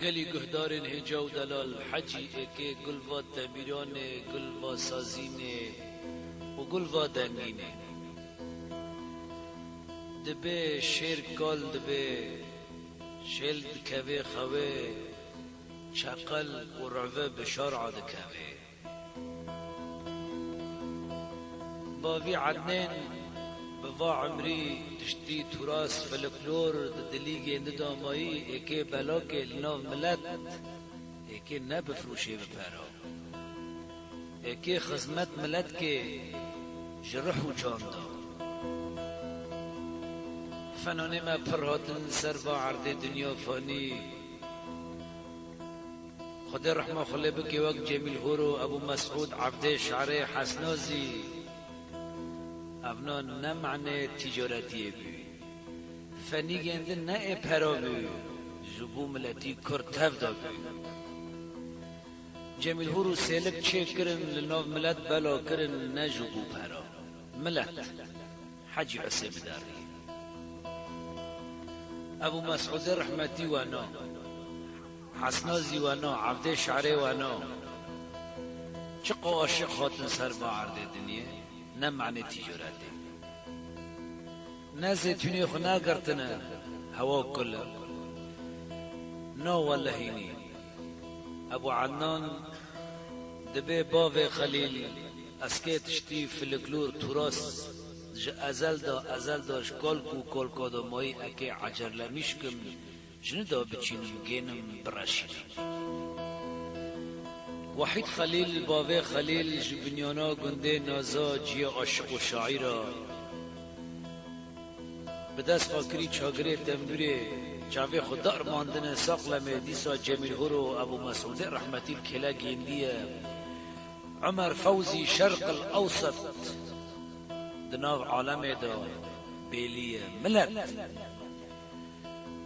گلی گهدارن هجا و دلال حجی اکه گلوا دمیرانه گلوا سازینه و گلوا دنگینه دبه شیر کال دبه شل دکوه خوه چقل و رعوه بشارع دکوه باوی عدنین بوا عمری تشتی تراس فلکلور دلیگه ندامایی اکه بلاکه لناو ملت اکه نبفروشه بپرا اکه خزمت ملت که جرح و چاندا فنانه ما پرهاتن سر با عرض دنیا فانی خدا رحمه خلی بکی وقت جمیل هورو ابو مسعود عبد شعره حسنازی اونا نه معنی تجارتیه بی فنی گنده نه اپرا بی زبو ملتی کرتف دا بی جمیل هورو سیلک چه کرن لناو ملت بلا کرن نه زبو پرا ملت حجی عصب داری ابو مسعود رحمتی وانا حسنازی وانا عبد شعره وانا چه قاشق خاطن سر با عرض دنیا نه معنی تجارته نه زیتونی خو نگرتنه هوا کله نه والهینی ابو عدنان دبه باو خلیل اسکه تشتی فلکلور تراس ازل داش کال کادا مایی اکه عجر لمیشکم جنه دا بچینم گینم برشینم وحید خلیل باوه خلیل جبنیانا گنده نازا جی عاشق و شاعرا به دست فاکری چاگره دنبوره چاوه خدا ارماندن ساقلمه دیسا جمیل هورو ابو مسعود رحمتی الکلا گیندیه عمر فوزی شرق الاوسط دناو عالم دا بیلیه ملت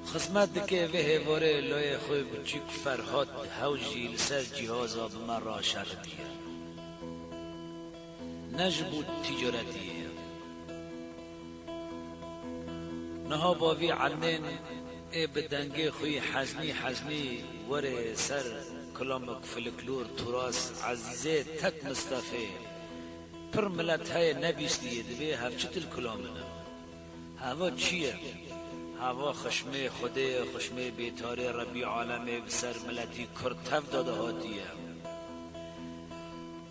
خدمت دکه و هواره لای خوی بچیک فرهاد هوجی لسر جهازا بمرا شرطیه نجبود تجارتیه نها باوی عنین ای بدنگه خوی حزمی وره سر کلامک فلکلور تراس عزیزه تک مصطفی پر ملت های نبیستیه دبه هفچتل کلامنه هوا چیه؟ هوا خشمه خوده خشمه بیتاره ربی عالمه بسر ملتی کرتف داده هاتیه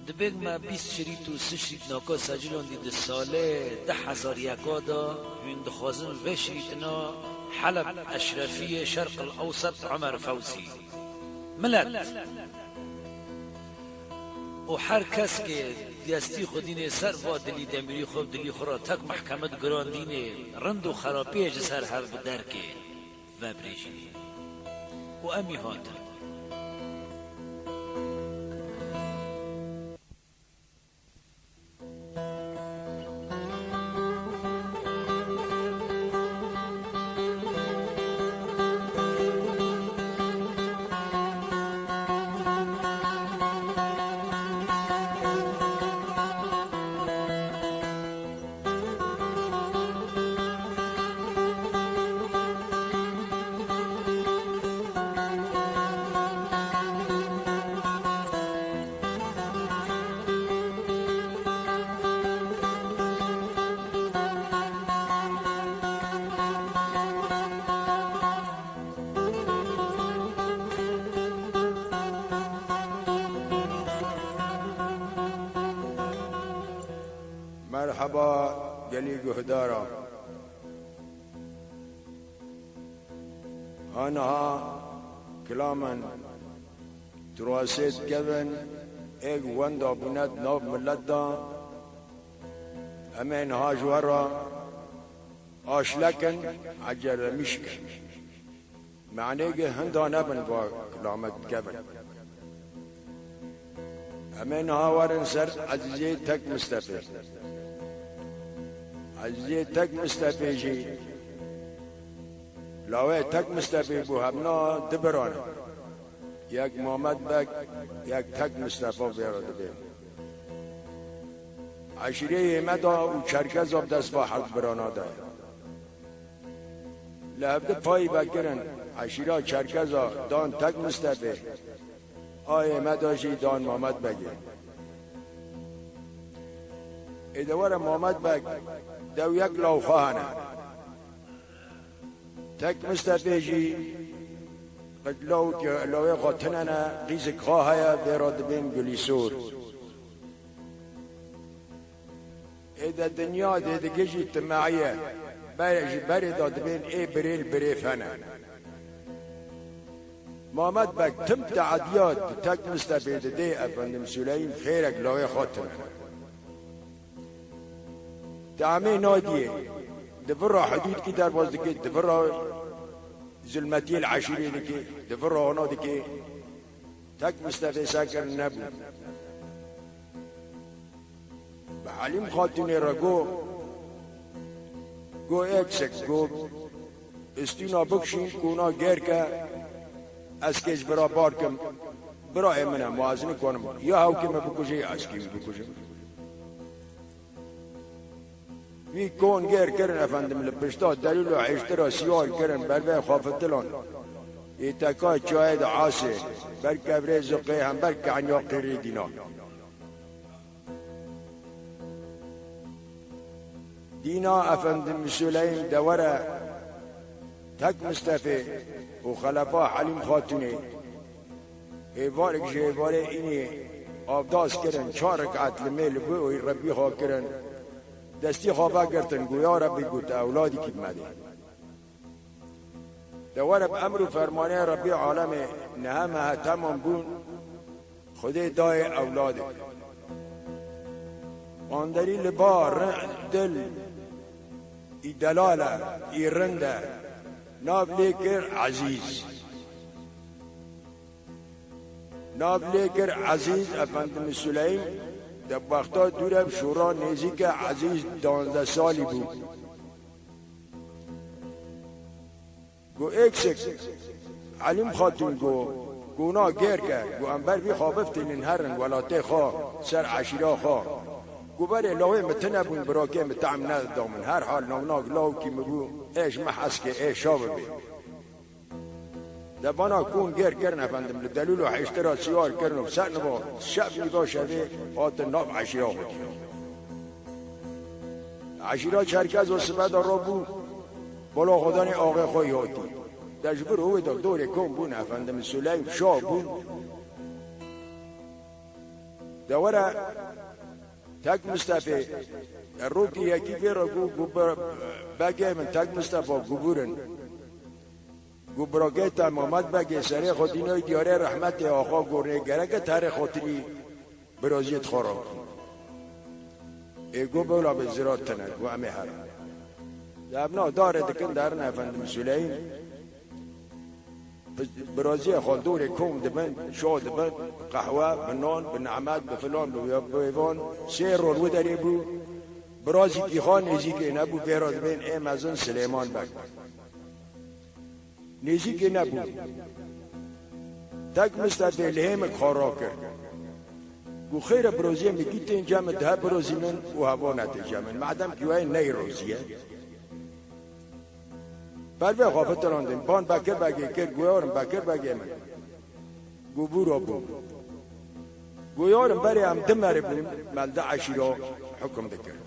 دبیگ ما 20 شریط و 3 شریط ناکا سجلون دید ساله 10,000 یکا دا هند خوازن و شریطنا حلب اشرفی شرق الاوسط عمر فوزی ملت و هر کس که دیستی خودینه سر و دلی دمیری خوب دلی خورا تک محکمت گراندینه رند و خرابی جسر هر بدرکه و بریجینه و امی هاتن مرحبا گلی گهدارا آنها کلامن تراسید کبن ایک وندا بنت نوب ملت دا امین هاجورا آشلکن عجر مشکن معنی که هندا نبن با کلامت کبن امین هاورن سر عزیزی تک مستفید عزیزی تک مستفی جی لاوه تک مستفی بو همنا دبرانه یک محمد بک یک تک مستفا بیارده بیم عشیره مدا و چرکز آب دست با حق برانا ده لحبده پایی بکرن عشیرا چرکزا دان تک مصطفی آی مداشی دان محمد بگی ادوار محمد بگ دو یک لو خواهنه تک مصطفی جی قد لو خاطننا قیزک خواهی بیراد بین گلیسور اذا الدنيا دي جيجي اجتماعيه برد بين ايه بريل بريفنا محمد بك تمتع عديات تك مستفيد دي افندم سليم خيرك لو خاطر تعمي نادي دفرة حدود كي دار باز دكي دفرة ظلمتي العشيري دكي دفرة هنا دكي تك مستفيد ساكر النبو حلیم خاتونی را گو اکسک گو استینا بکشین کونا گر که از کش برا بار کم برا امنه موازنی کنم یا هاو که بکشه یا از کیم بکشه وی کون گر کرن افندم لبشتا دلیل و عشترا سیار کرن بر خافتلان ایتکا چاید عاصه بر کبره زقه هم بر کعنیا قیری دینا دينا افندم سليم دورة تك مصطفى وخلفاء حليم خاتوني ايوارك جيواري اني افداس کرن 4 ركعت لميل بو ربي خوا کرن دستي خوابا کرتن گویا ربي گوت اولادي کی مدي دورة بامر فرمانه ربي عالم نهمها تمام بون خدي داي اولادك واندري لبار دل ای دلاله ای رنده ناب لیکر عزیز ناب لیکر عزیز افندم سلیم در وقتا دورم شورا نزدیک عزیز 12 سالی بود گو اکسک علیم خاتون گونا گیر که گو انبر بی خوابفتین هرن ولاته خواه سر عشیرا خواه گوبر لوی متنه بون براکه متعم ندامن هر حال نوناک لاو کی مبو ایش محس که ایش شابه بی دبانا کون گیر کرن افندم لدلول و حیشترا سیار کرن و سر نبا شب نگاه شده آت ناب عشیرا خود عشیرا چرکز و سبت را بو بالا خودان آقا خواهی آتی دجبر هوی دکتور کن بون افندم سلیم شاه بون دوره تک مصطفی روکی یکی بیرا گو بگه من تک مصطفی گبورن گو براگه محمد بگه سره خودینای دیاره رحمت آقا گرنه گرگه تر خاطری برازیت خورا ایگو بولا به زرار تنه گو همه هر ابنا داره دکن در نفندم سلیم برازیل خالدور کم دبن شو دبن قهوه بنان بنعمات بفلان بویوان سیر رو داری بو برازی کی خان نزیک نبو بیراد بین ام ازن سلیمان بک نزیک نبو تک مستفی لهم کارا کرد گو خیر برازیل میگیت این جمع ده برازی من و هوا نتیجه من معدم که وای نی روزیه بر خافت راندن بان بکر بگی کرد گویارم بکر بگی من گو بورا بو گویارم بری هم دمر بون ملده عشیرا حکم دکر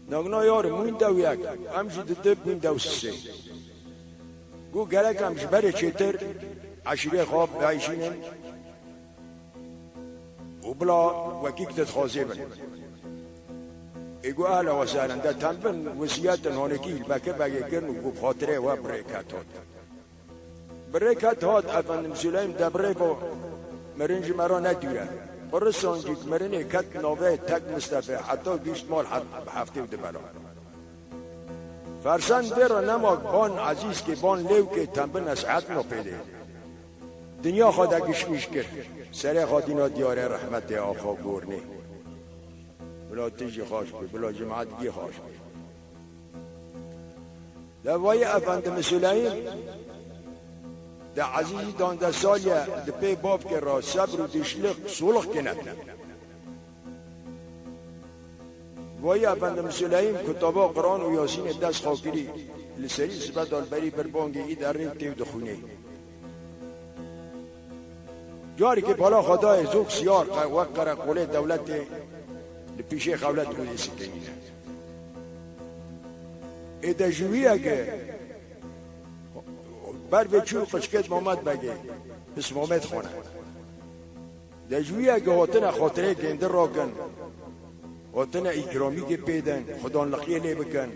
نگنا یارم موین دو یک همشی دو موین دو سه گو گرک همش بری چیتر عشیره خواب بعیشینن و بلا وکیک تتخوازی بن ایگو اهلا و سهلا در تنبن وسیعت هانگی بکر بگی کرن و گو خاطره و بریکت هاد بریکت هاد افندم سلیم در بریکو مرنج مرا ندیره برسان جیک مرنی کت نوه تک مصطفی حتی گیشت مال هفته و دبلا فرسان بیرا نماک بان عزیز که بان لیو که تنبن اسعت نو پیده دنیا خدا گشمیش کرد سر خادینا دیاره رحمت آقا گورنی بلا تیجی خواش بی بلا جماعتگی خواش بی دوای افندم سلیم ده عزیزی دانده سالیه ده پی باب که را صبر و دشلق سولخ کنند وای افندم سلیم کتابا قرآن و یاسین دست خاکری لسری سبت البری بربانگی ای در ریم تیو دخونه جاری که بالا خدای زوک سیار وقت قره قوله دولت لپیشه خولت بودی سکنینه ایده جویه که بر به چو قشکت محمد بگه بس محمد خونه ده جویه که هاتنه خاطره گنده را کن هاتنه اکرامی که پیدن خدا لقیه لی بکن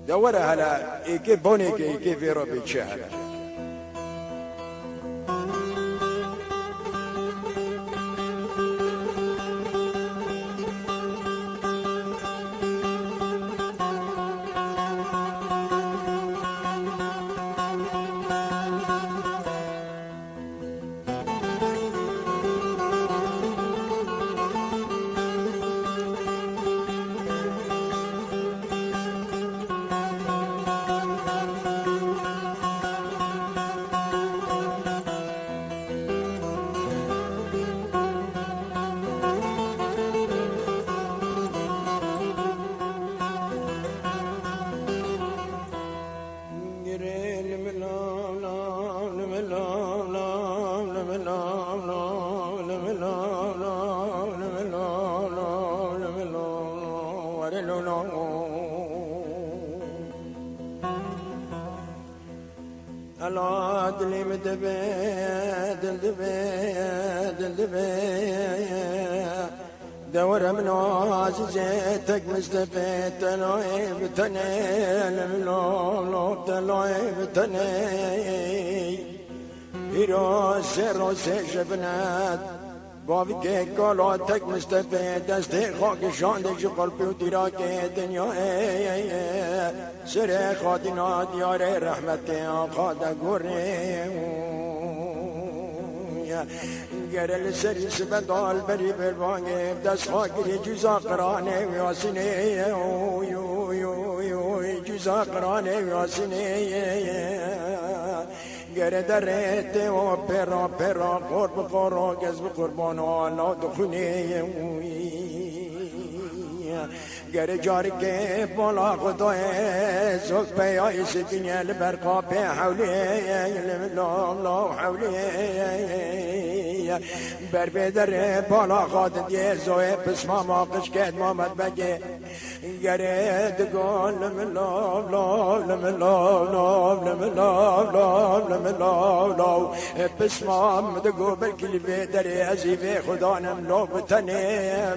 ده وره هلا ایکه بانه که ایکه ویرا بیچه هلا دور من عزيزتك مستفيد تلاعب تنين الملولو تلاعب تنين روز شبنات بابی که کالاتک مستفید دست خاکشان دیش قلبی و دیراک دنیا سر خادینا دیار رحمت آقا دا گوره گرل سری سبدال بری بربانگه دست خاکری جزا قرانه ویاسینه جزا قرانه ویاسینه گر درت و پرا قرب قرا گزب قربان آلا دخونه گر جاری که بالا خدای زوک پیای سکنی لبرقا پی حولی لا حولی بر بدر بالا خاد دی زوی پس ماما قشکت مامد بگه گرد گل لا پس مامد گو بلکلی بدر ازیب خدا نملو بتنه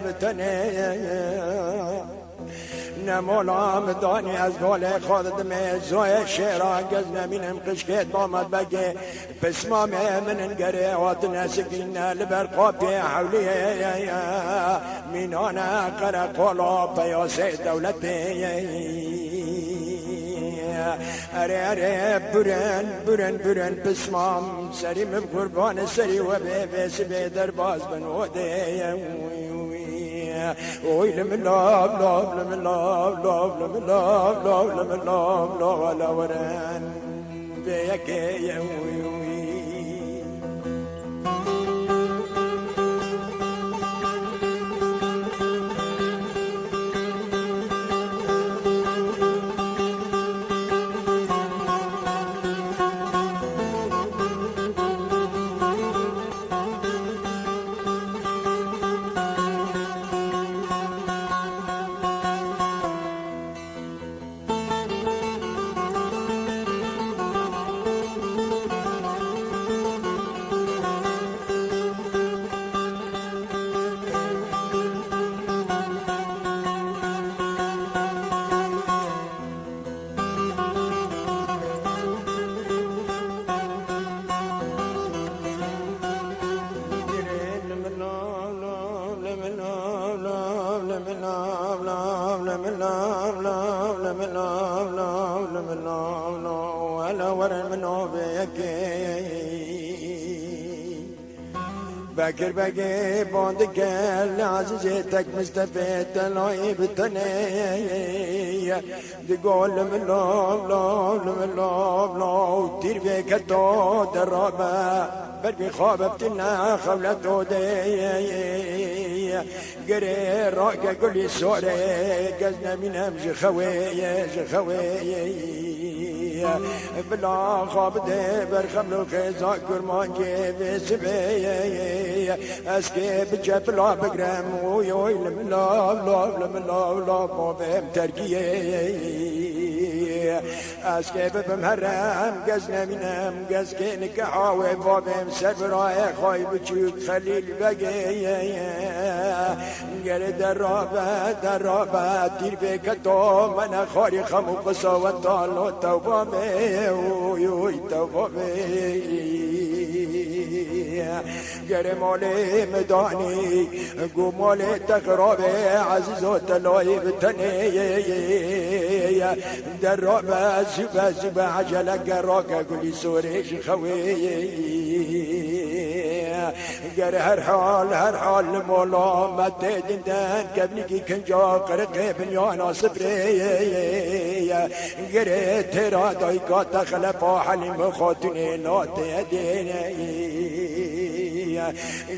نمولا مدانی از گل خودت میزوی شیرا گز نمینم قشکت مامد بگه پس مام من انگره وات نسکین لبرقابی حولی مینانا قرقولا پیاسی دولتی اره برن پس مام سریم قربان سری و بیسی بیدر باز بنوده اوی لم لاب ولا وران بيك يا بکر بگی باند کل عزیزی تک مستفید تلایی بتنی دگول ملاب لاب لاب لاب تیر بکتو درابه بربي خوابت لنا خولتو دي قري راقة قولي سوري قزنا منهم جخوي بلا خواب دي برخملو خيزا كرمان جيبي سبي اسكي بجبلا بقرم ويوي لملا بهم تركيه اسكي بمهرم قزنا منهم قزكي نكحاوي بابهم سربراي خايب تشوك خليل بقي قال درابة دير بكتو من خاري خمو قصوى طالو توبامي ويوي توبامي قال مالي مداني قو مالي تقرابي عزيزو تلاي بتني درابة زبا عجلة قراقة قولي سوريش خوي قال هر حال مولا ما تدندن قبلك كنجا قرقي بنيانا صبري قال ترى دايقات خلفا حلم خاتوني لا تديني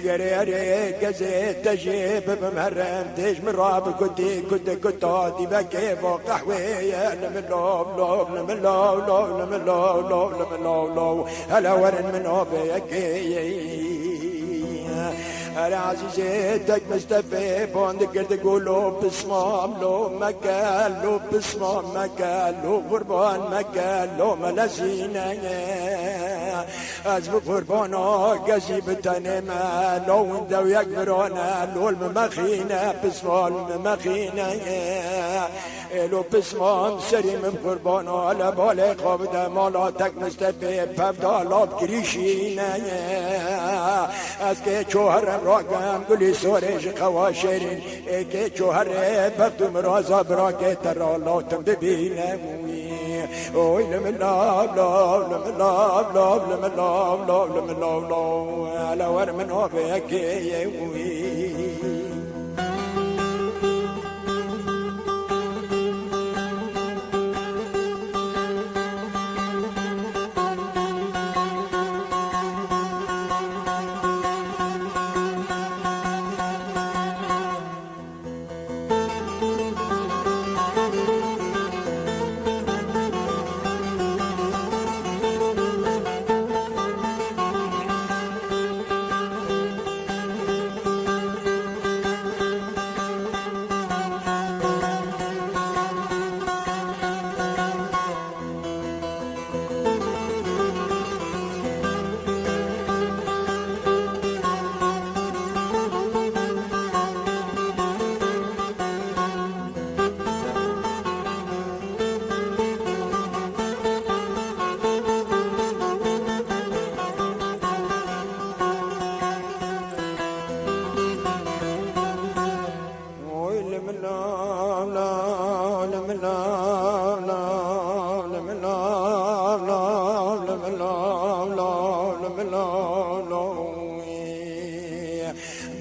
قريري قزيت تجيب بمهرم تيج من راب كنت عادي بكيف وقحوي لمن لو هلا ورن من أبيكي أنا عزيزتك مستفي بوند قد قولوا بسمام لو مكان لو بسمام مكان لو قربان مكان لو ملسينا أزب قربانا قزيب تنما لو اندو يكبرانا لو الممخينا بسمام الممخينا لو بسمام سريم قربانا لبالي قابدا مالاتك مستفي بفدالا بكريشينا أزكي شوهرم راقم قولي سوريش خواشرين ايكي شوهر بفتم رازا براكي ترالاتم ببينم اوي لمن لاب على ور من هوفيك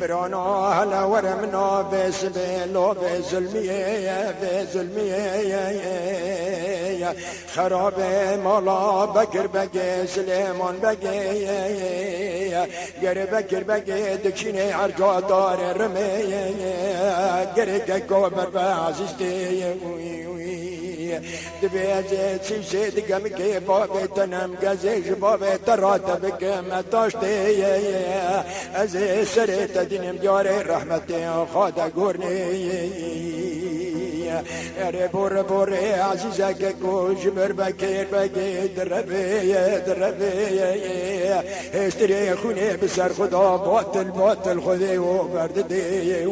برانا هلا ورمنا بسبيلو بظلمية خراب مالا بكر بقي سليمان بقي قر بكر بقي دكشيني عرجا دار الرمية قرق كوبر بعزيزتي دبيزي تسيسي دقمكي بابي تنم قزيش بابي تراتبك متاشتي ازي سريت دينم جاري رحمتي خادا قرني اري بور عزيزك كوجبر بكير بكي دربي اشتري خوني بسر خدا باطل خذي وبرددي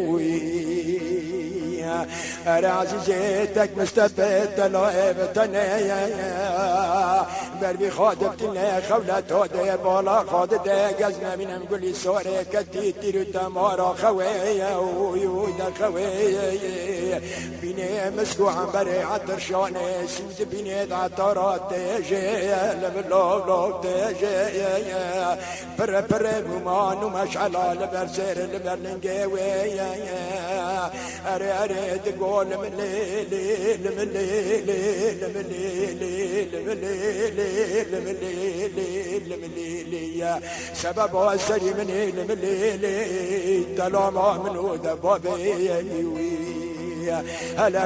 أنا عزيزتك مستفيد تلاعب تنيا بربي خادبتنا خولة ده بالا خاد ده قزنا من مقولي سوري كتي تيرو تمارا خويا ويودا خويا بيني مسكو عم بري عطر شاني سود بيني عطرات تيجي لبلو تيجي بر بمان ومشعلة لبرسير لبرلنجاوي أري تقول من ليلي من ليلي من ليلي من ليلي من ليلي سبب السري من ليلي تلاما من هدى بابي هلا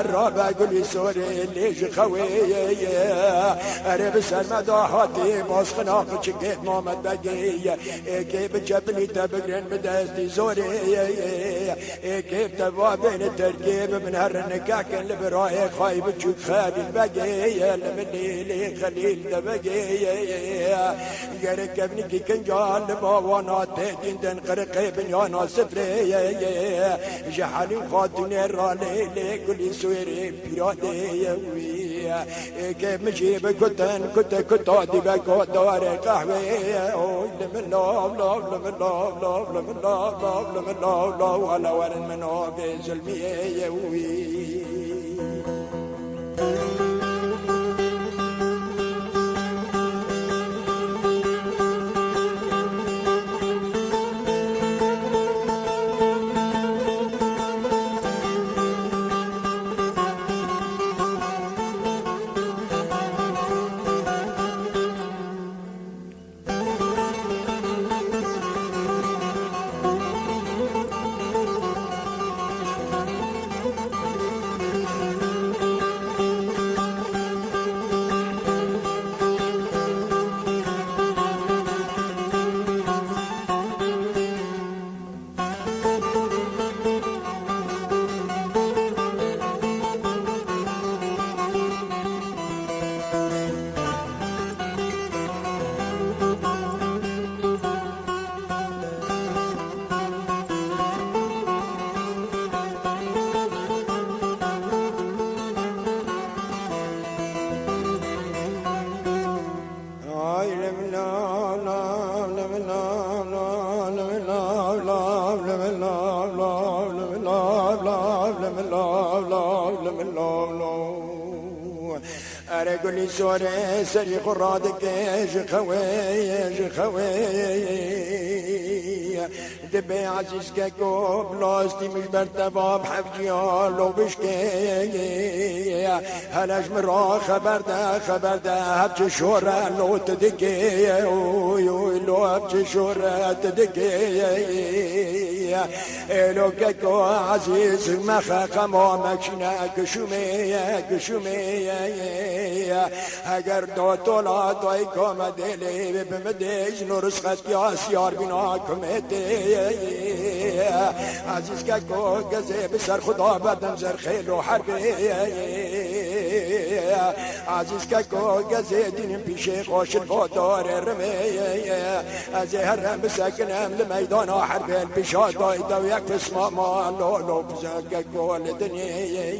الربا قولي سوري ليش خويا أريب سلمى ضاحتي مسخنا بشكيت مامد بقية كيف جبني تبقرن بدستي زوري كيف تبابين التركيب من هالنكاك اللي برايك خايب تشوك خالي البقية من ليلي خليل تبقية قرق ابني كي كنجال لباوانا تهدين تنقرق بنيانا سفري جحالي خاتوني رالي كل سويري بيرادي ويا كيف مجيب كنت عادي بقى دار قهوه من لا ولا ورن من عابز المية وي أرجلي سوري سري قرادك جخوي دبي عزيز كاكو بلاستي مش برتباب حفجيال لو بشكي هلاش مرا خبر ده هبش شورا لو تدكي لو هبش شورا تدكي لو كاكو عزيز مخا قمامك شناك شومي اگر دو تولا دوی کم دلی بمدیج نورسخت یا سیار بنا کمتی عزیز که کو گزه بسر خدا بدم زر خیل و حربی عزیز که کو گزه دینم پیشه خوش الفادار رمی از هرم بسکنم لمیدان حربی البشا دای دو یک فسما ما لولو بزنگ کول دنیا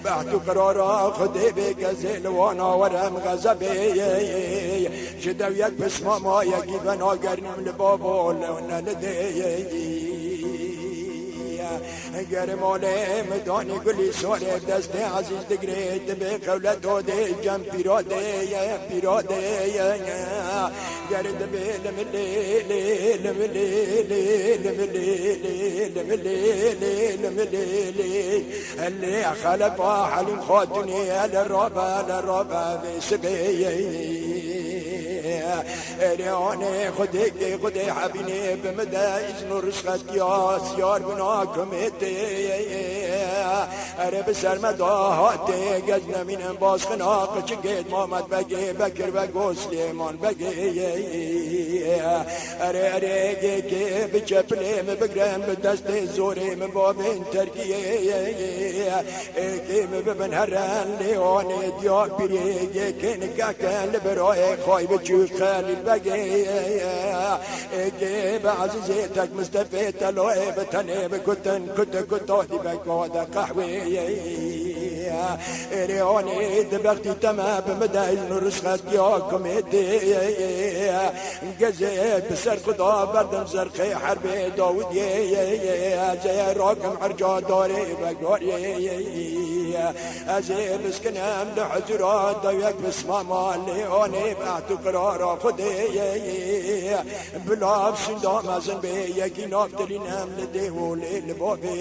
بعد قرارا خدي بكزل وانا ورم غزبي جدويك بسما ما يجيب انا قرنم لبابا ولا لدي گرماله مدانی گلی سوره دست عزیز دگرید به قولت داده جم پیراده گرد به لملیلی اللي خلفا حلم خاتوني للرابع بسبيي رياني خدي حبيني بمدايز نرسخت يا سيار بناكم اره بسر مداهاتي قجنا من باز خناق چگید محمد بگی بکر بگو سلیمان بگی اره گی بچپلیم بگرم بدست زوریم بابین ترکیه کیم ببن هرن لیانی دیا بیری کنکا کن لبرای خواهی بچوک خلیل بگی بعزیزی تک مستفید تلوی بتنی بکتن کتادی بگاد قهوی ريوني دبختي تما بمداين رسخت يا كوميدي قزي بسر قضا بردم زرقي حربي داود زي راكم عرجا داري بقاري ازي مسكنم لحجرات دويك بسما مالي اوني بعتو قرارا خدي بلا بسندا مزن بي يكي نافترينم لديولي لبابي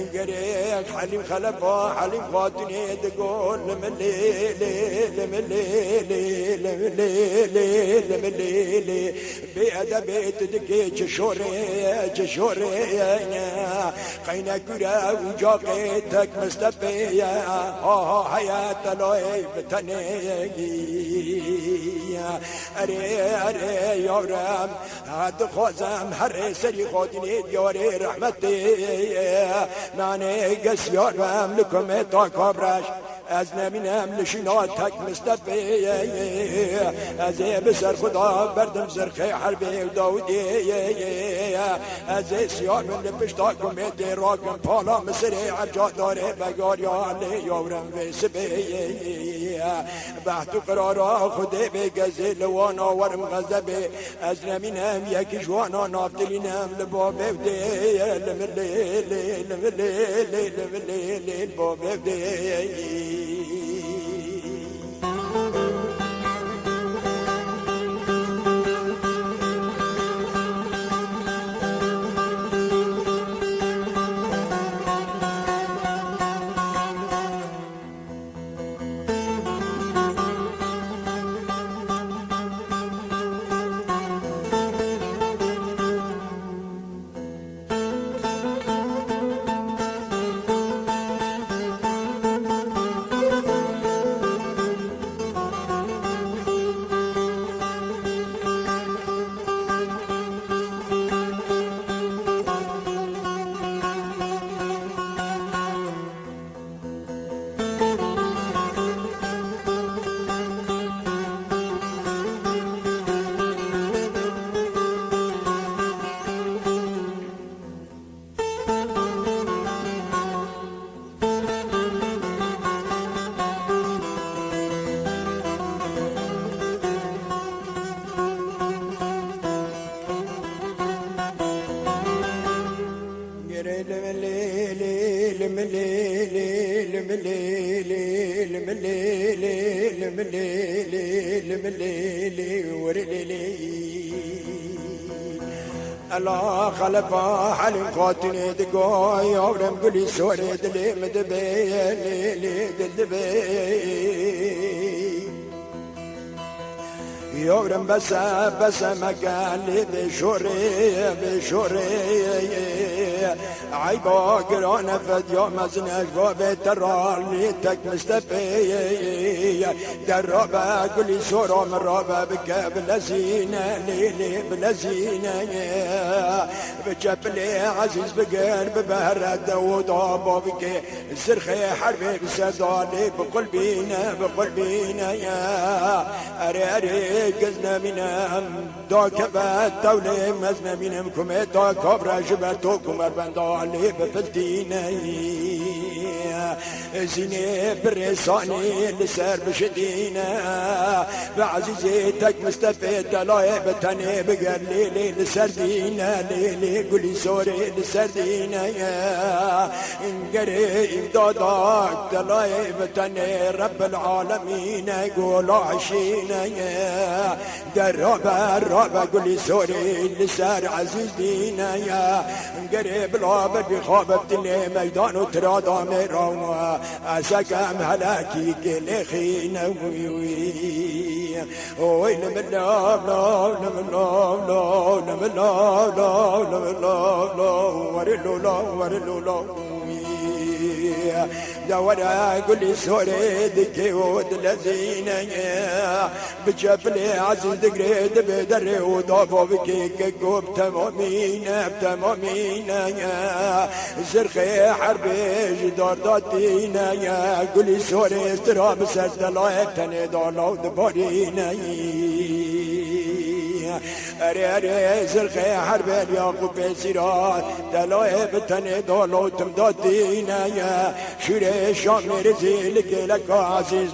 انقريك حليم خلفا حليم خاطني تقول لمليلي بأدبي تدقي جشوري قينا كرا وجاقيتك مستفيا حياة لوي بتني أري يورم هاد خوزم هر سري خودني ديوري رحمتي ماني قس يورم لكم تا كبرش از نمینم لشیناتک مستفی از بسر خدا بردم زرخی حربی و داودی از سیار من لپشتا کمیدی راکم پالا مصری عرجا داره بگاریا علی یورم ویسبی بحث قرارا خودی بگزی لوانا ورم غزبی از نمینم یکی جوانا نافتلینم لبابی و دی لملی لبابی و دی الله خلفا حلم خاطني دقاي يورم قلي سوري دلي مدبي لي دلبي يورم بس مكان بشوري عيبا قرانا فديا مزنج بابي ترالي تك مستفي درابا قلي سورا من رابا بك بلزينة ليلي بلزينة بجبلي عزيز بقر ببهر داود بابك الزرخي حربي بسدالي بقلبينا يا أري قزنا منهم داكبت دولي مزنا منهم كميتا كبرا جبتوكم أربندالي بفلتيني زيني برساني لسر بشدينا بعزيزيتك مستفيد دلاي بتاني بقليلي لسردينا ليلي قولي سوري لسردينا انقري امدادك دلاي بتاني رب العالمين يقول عشينا الرابع قولي سوري لسر عزيز دينا انقري بالعابد بخابت اللي ميدان وترادا ميرون أسكم هلاكي كل خينا وي لمن لا ورلو دورا قولي سوري دكي ودلزين بجبلي عزيز دقريد بدري وضابو بكي كقوب تمامين زرخي حربي جدار داتينا قولي سوري استراب سرد لايب تاني دولو دبارينا اري زرقي حرب الياقوب سيرات دلائي بتني دولوتم دادينا يا شوري شام رزيلك لك عزيز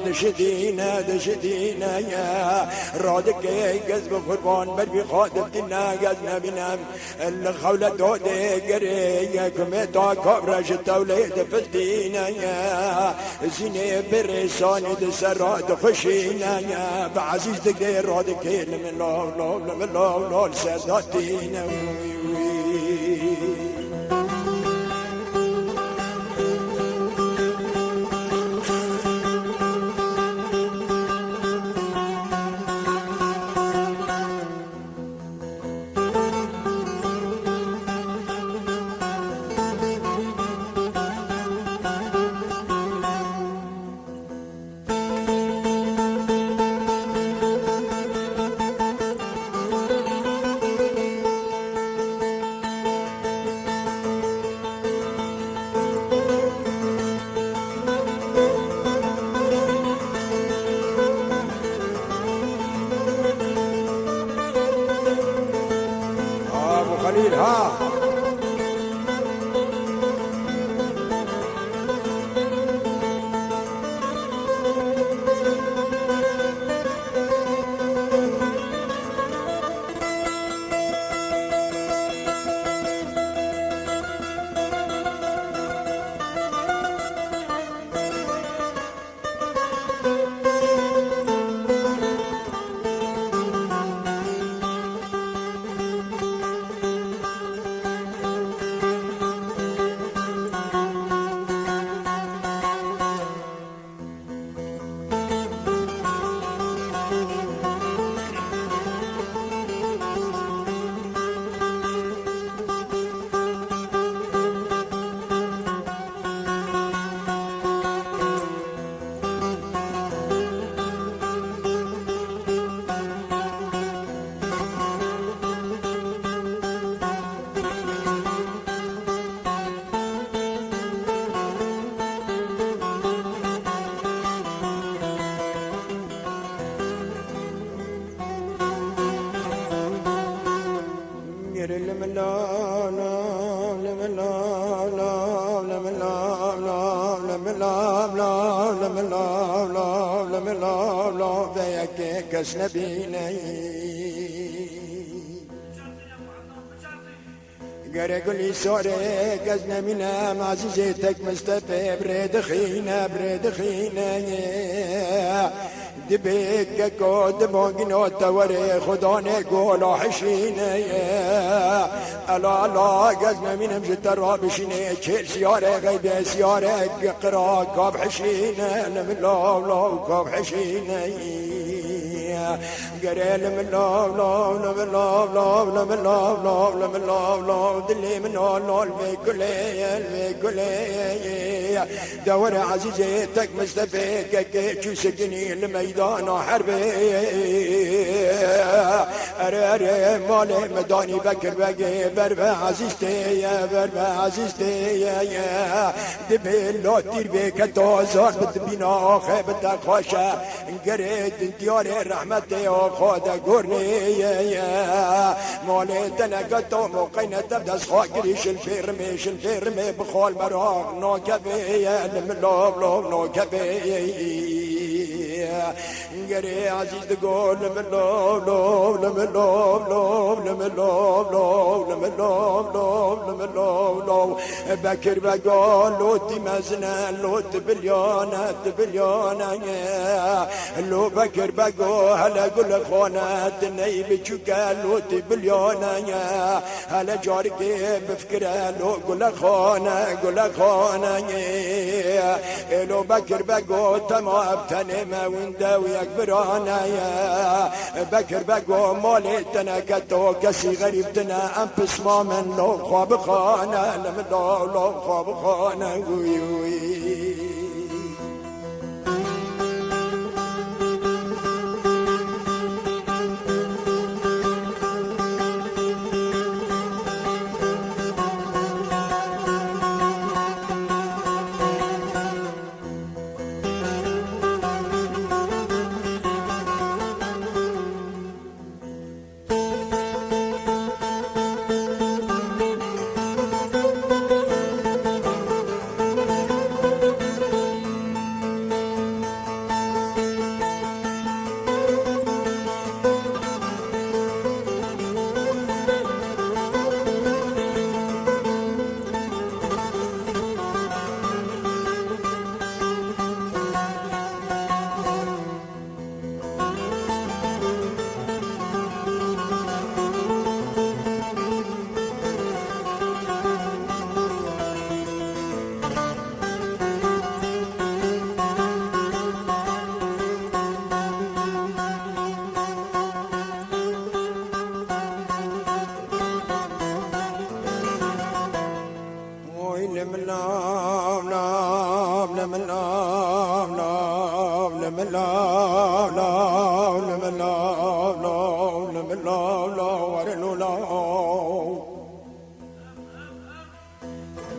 دشدينا يا رادك قزب قربان بربي خادم دينا قزنا بنام الخولة دودي قري كميتا كبرش التوليد فلدينا يا زيني برساني دسرات خشينا يا بعزيز دقير رادك من الله ساداتينا خليل ها كس نبيني قرقلي سوري قزنا منا معزيزتك مستفى بريد خينا دبيك كود بونجنو توري خداني قولو حشينا الا قزنا منا مجد رابشيني تشيل سيارة غيبي سيارة قرا كاب حشينا لملو كاب حشينا قريل من لو دلي من لو الفيكولي دور عزيزتك مستفيك شو سجني الميدان حربي اري مالي مداني بكر بقي بربا عزيزتي يا دبي لو تير بك توزر بتبينا خيبتك خوشة قريت دياري رحمتي وخودا قرني مالي تنقطو موقينة تبدأ سخاقريش الفيرمي بخول مراغ نوكبي الملوب نوكبي قري عزيز تقول لملوب بكر بقول لوتي مزنا لوت بليونة لو بكر بقول هلا قول خونات نيب شوكا لوت بليونة هلا جارك بفكرة لو قول خونة لو بكر بقول تمام تنمى ونداوي اكبرانا يا بكر بقو مولتنا كتو كسي غريبتنا امبس ما من لو خواب خانا لم لو خواب خانا وي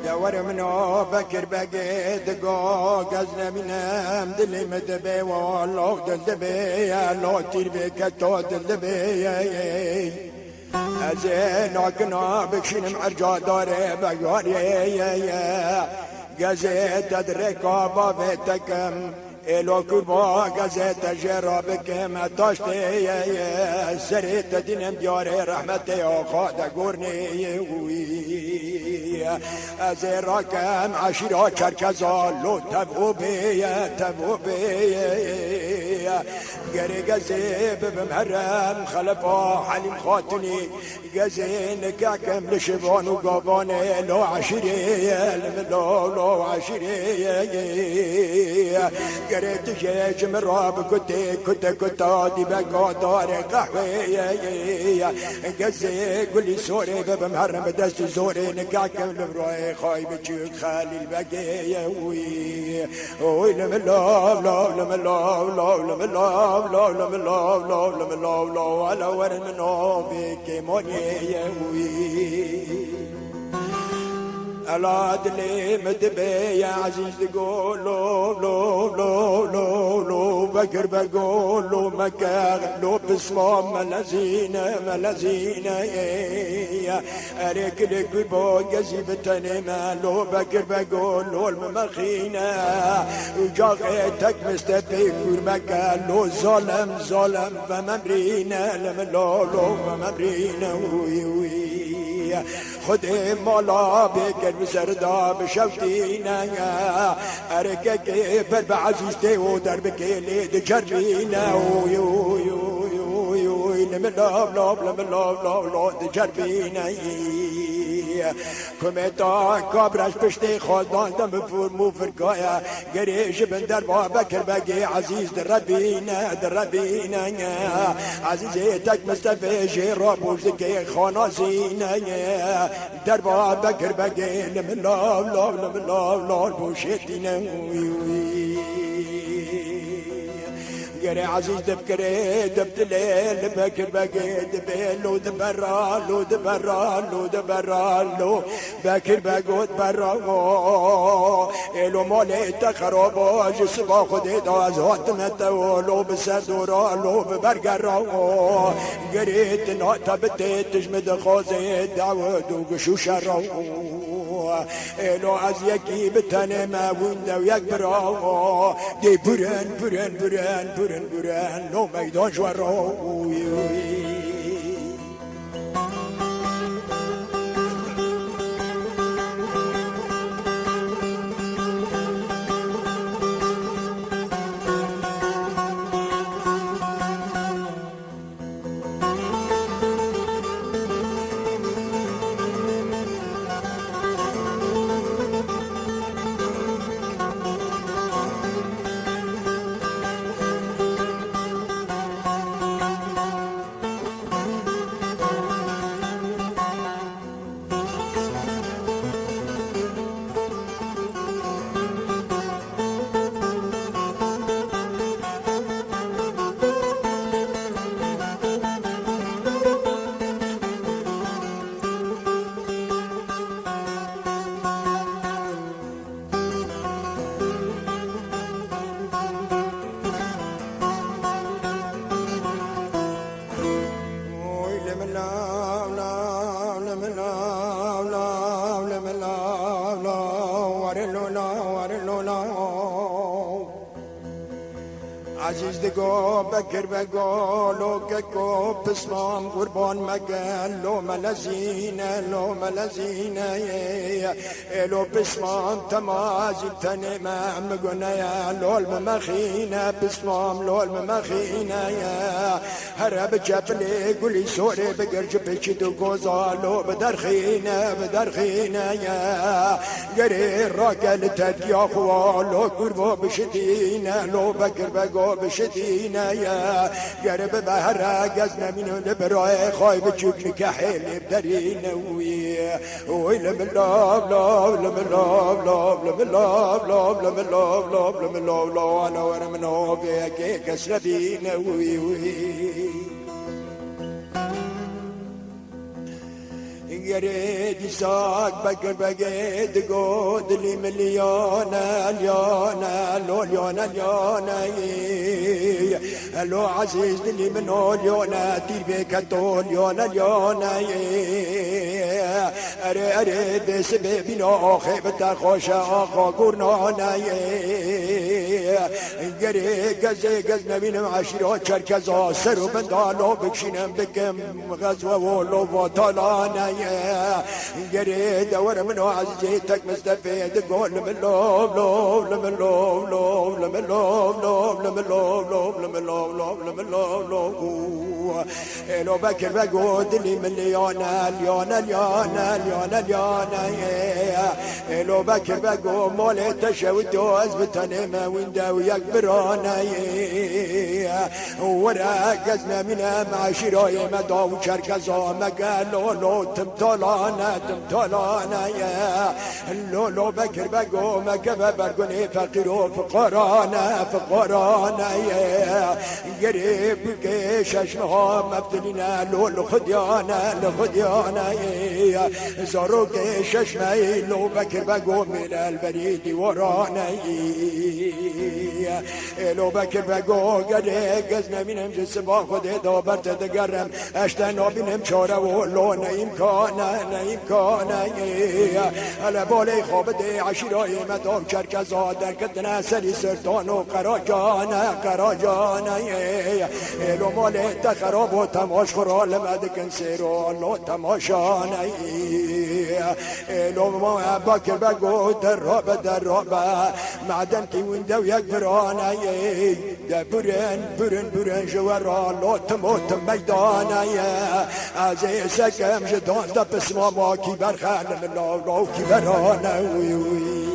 دور منو بكر بقيت قوق أزنبنام دلي مدبي والله دلدبي يا لو تربي كتو دلدبي أزين عقنا بكشن معرجا داري بقاري قزيت أدريكا بابتكم إلو كربا قزيت جرابكم أتاشتي سريت دينم دياري رحمتي وخاد قرني أزيراكم عشيرا كركزا لو تبو بي قري قزيب بمهرم خلفا حليم خاتني قزين كاكم لشبان وقاباني لو عشيري لو عشيري قري تجيج من راب كتا دي بقى داري قحوي قزي قولي سوري بمهرم بدست زوري نكاكم لبروي خايب تشوك خالي البقية وي لملو ولا ورن منو بيكي موني ألا دلي مدبي يا عزيز تقول لو بكر بقول له مكان لو بصمام ملزينة يا أريك لك بوق زيبتني ما لو بكر بقول له المخينة وجاغتك مستبيك مكان لو ظلم فممرينا لملو فممرينا خدي مولا بك المسردة بشوتينا أركك بربع عزيزتي ودربك اللي تجربينا لملو تجربينا كمتا كابرش بشتي خالدان دم فرمو فرقايا قريش بن دربا بكر بقي عزيز دربينا عزيزتك مستفي جيراب وزكي خانازينا دربا بكر بقي لملو بوشتنا قري عزيز دبكري دبتليل بكر بقي دبيلو دبرالو بكر بقود برالو إلو مولي تخربو جسبا خدي دازوات متولو بسردورالو ببرقرالو قريت نوتا بتي تجمد خوزي دعود وقشو شرالو إلو عزيكي بتاني ما ويندو يكبرالو دي بران لو ميدان جوارو عزيز دقو بكر بقولو ككو بسمام قربان مقال لو ملزينة لو بسمام تمازل تنمى مقنا يا لو الممخينة بسمام لو الممخينة هرب جبلي قولي سوري بقرج بشدو قوزالو بدرخينة قرير راقل تديا خوالو قربو بشدينة لو بكر بقو شدینه گرب بهره گز نمینو لبرای خواهی بچوک نکحیل بدرینه ویلم اللاب لاب لم اللاب لاب لم اللاب لاب لم اللاب لاب لم اللاب لاب انا ورمنو بيك كسربينه يريد ساق بكر بقيد قود لي مليونة ليونة لو ليونة ليونة لو عزيز لي منو ليونة تير بك تو ليونة ليونة اري اري بسبب نو خيبت خوش اخو قرنانا قري قزي قز نبين عشيرو چركزا سرو بندالو بكشينم بكم غزوة ولو وطلانا قري دور منو عزيتك مستفيد قول من لوب لوب لمن لوب لوب لمن لوب لوب لمن لوب لوب لمن لوب لوب لمن لوب لوب لو بكر بقود لي مليونة ليونة ليونة ليونة ليونة لو بكر بقود مولي تشودو ازبتني ما ويندا ويكبرانا ورا قزنا منا مع شراي مدى وشركزا مقالو لو تمتلانا تمتلانا لو بكر بقود مكبا برقوني فقيرو فقرانا فقرانا قريب كيش اشنها مبتلنا لو خديانا لخديانا زاروك ششمي لو بكر بقو من البريد ورانا لو بكر بقو قد قزنا منهم جسبا خده دابرت دقرم اشتنا بنهم شاره ولو نيمكانا نيمكانا على بالي خوابده عشيرای مدام چرکزا در کدنا سری سرطان و قراجانا قراجانا لو مال تخراب و تماش خرال مدکن سیرو الله تماشانا لو ما باكر بقو درابة معدن كي وندو يكبرانا دا برن جوارا لو تموت ميدانا عزي سكم جدان دا بسما ما كي برخان من الله كي برانا وي وي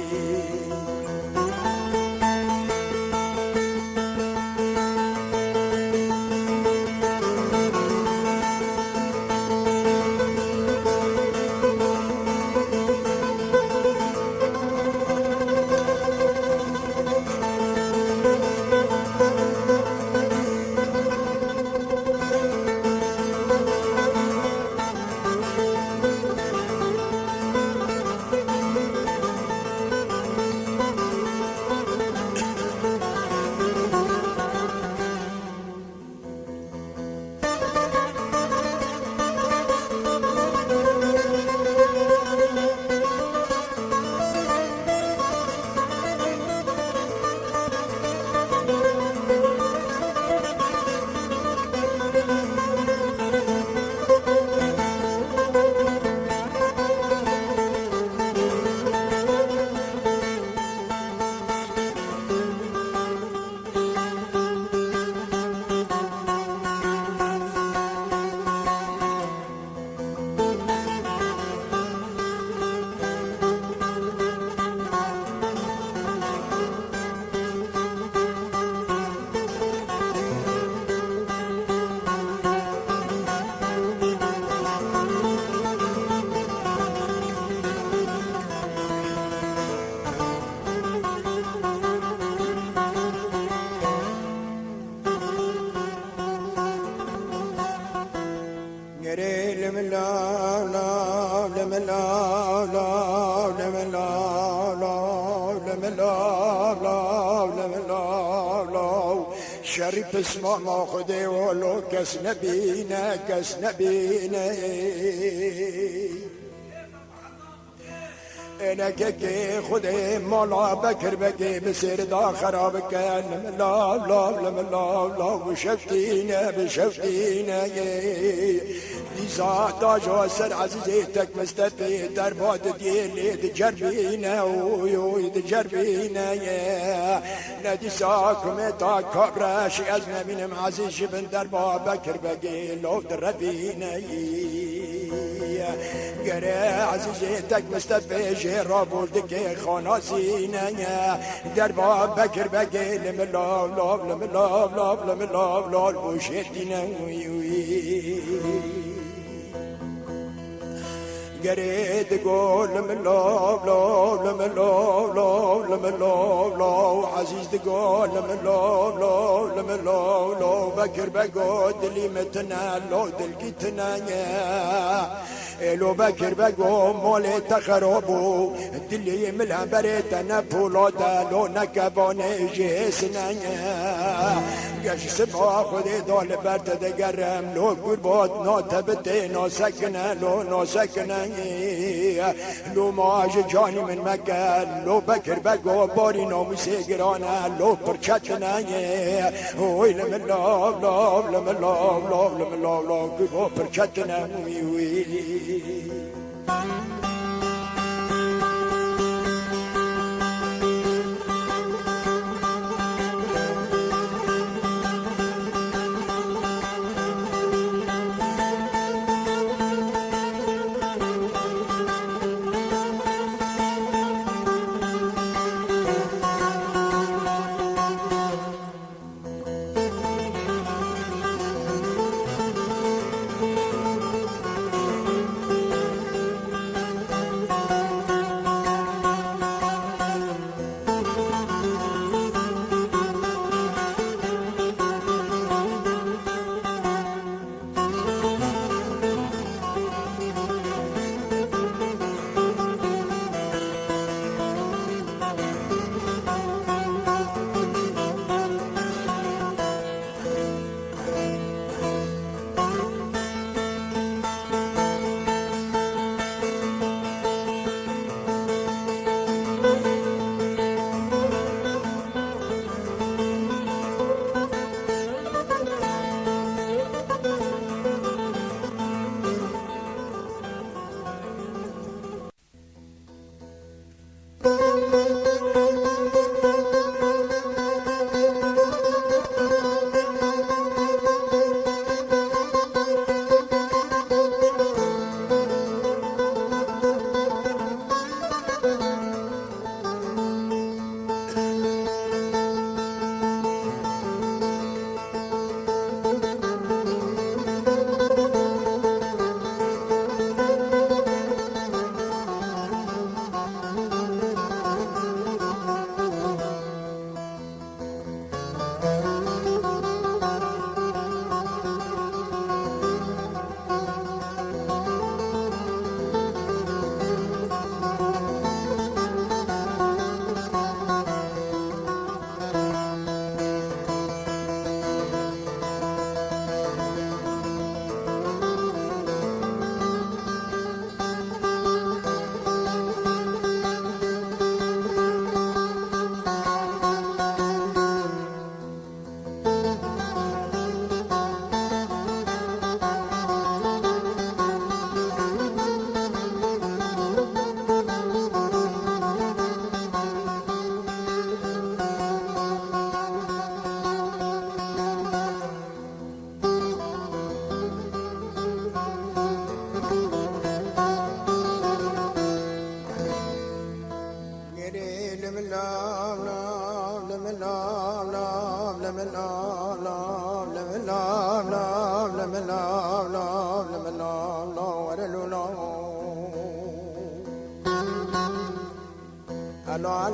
شريف اسمه ما خدي ولو كس نبينا كس نبينا انا كي خدي مولا بكر بكي بسير دا خراب كان لا لا لا لا لا بشفتينا بشفتينا لذا جو سر عزيزتك مستفي دربات ديالي تجربينا ويوي تجربينا نادي ساكم تا كبرش ازنا من معزيز بن دربا بكر بكي لو دربينا گره عزیزی تک مصطفی جرا بولدک خاناسینه در با بکر بگی لملاب لاب لملاب لاب لملاب لاب بوشتینه قريد تقول لملاب لاب لملاب لاب لملاب لاب عزيز تقول لملاب لاب لملاب لاب بكر بقود اللي متنا لو دلقيتنا لو بكر بقوم مولي تخربو دلي ملها بريتنا بولادا لو نكباني جيسنا قاش سبعة خذي دول برد دقرم لو قربات ناتبتي نو سكنا لو نو سكنا لو ماج جاني من مكان لو بكر بقو باري نومسي قرانا لو برشتنا وي لملاب لاب لملاب لاب لملاب لاب قربو برشتنا وي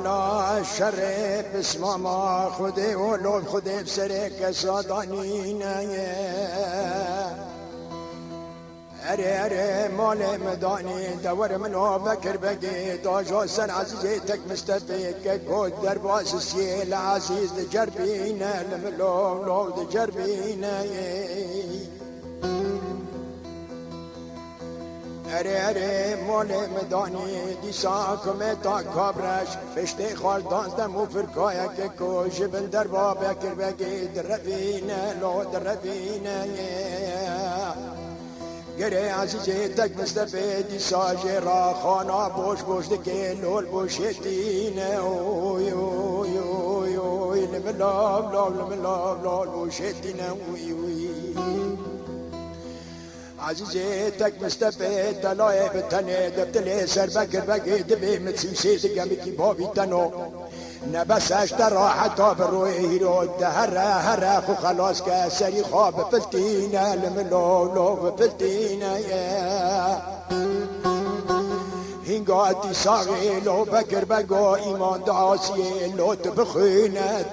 لا شرف اسم ما خودی و لول خودی بسرک سادانین اره مال مدانی دور منو بکر بگی داجو سن عزیزی تک مستفی که گود در باس سیل عزیز جربین لملو لو جربین اره مال مدانی دیسا کمه تا کابرش فشته خال دانستم و فرکایه که کش بن در با بکر بگی درفین لو درفین گره عزیزی تک مستفی دیسا جرا خانا بوش بوش دکی لول بوشتین اوی اوی اوی اوی لملاب لاب لملاب لاب بوشتین اوی اوی عزیزی تک مصطفی دلای بتنه دبتلی سر بکر بگی دبی متسوسی دگمی کی بابی تنو نبسش در راحتا بروی رو ده هره خو خلاص که سری خواب فلتینه لملولو فلتینه هنگاتی ساغی لو بکر بگو ایمان دعاسی لو تبخونه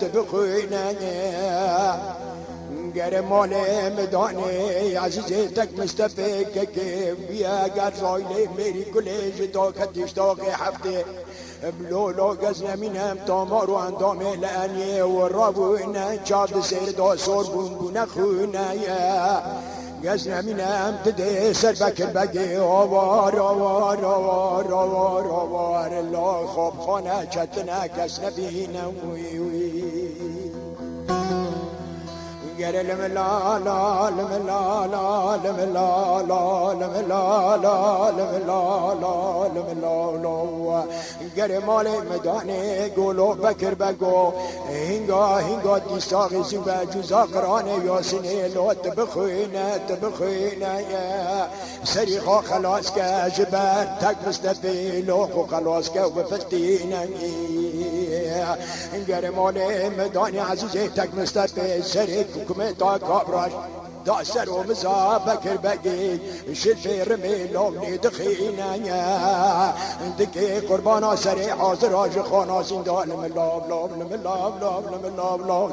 گر مال مدانی عزیزی تک مصطفی که بیا گر زایله میری کلیج تا کتیش تاقی هفته بلولو گزن منم تامارو اندام لعنی و رابونه چاد سیر دا سور بون خونه گزن منم تده سر بکر بگی آوار الله خواب خانه چتنه کس نبینم گر لملا لا لملا لا لملا لا لملا لا لملا لا لملا لا گر مال مدانه گلو بکر بگو هنگا دیستاغ زوبه جزا قرانه یاسنه لو تبخوینه سری خو خلاص که جبر تک مصطفی لو خو خلاص که و فتینه گر مال مدانه عزیزه تک مصطفی سری حکومتا کابراش دا سر و مزا بکر بگی شد رمی لومنی دخینه دکی قربانا سری حاضر آج خانا زنده لم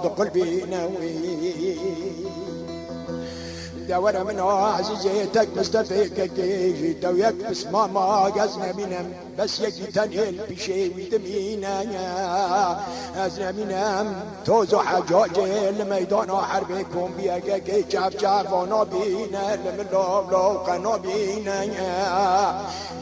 دقل بینوی دور من عزیزی تک مصطفی که دو یک بس ماما گزن بینم بس یکی تنهل پیشه ویدمینه از نمینم توز و حجاج لمیدان حرب کن بیا که چف وانا بینه لملو قنا بینه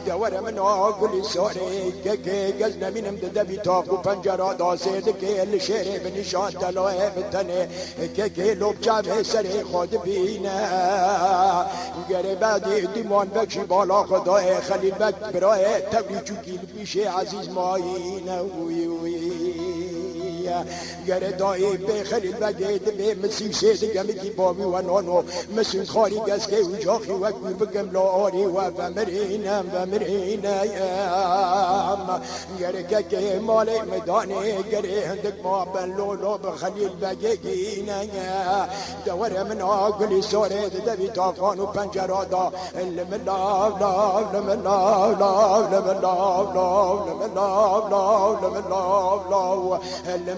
دور من گلی ساری که گزن بینم دبی تاق و پنجرا داسید که لشهر بنشان تلاه بتنه که لب چف سری خود بینه گر بعدی دیمان بکشی بالا خدای خلیل بک برای تبری چوکی پیشه عزیز ماینه گر دایی به خلیل بگید به مسیسه دیگه میگی بابی و نانو مسیون خاری گز که و جاخی و کور بگم لاری و بمرینم گر که مال مدانه گر هندک ما بلولو بخلیل بگیگینه دور من آگلی سوره دبی تاقان و پنجرا دا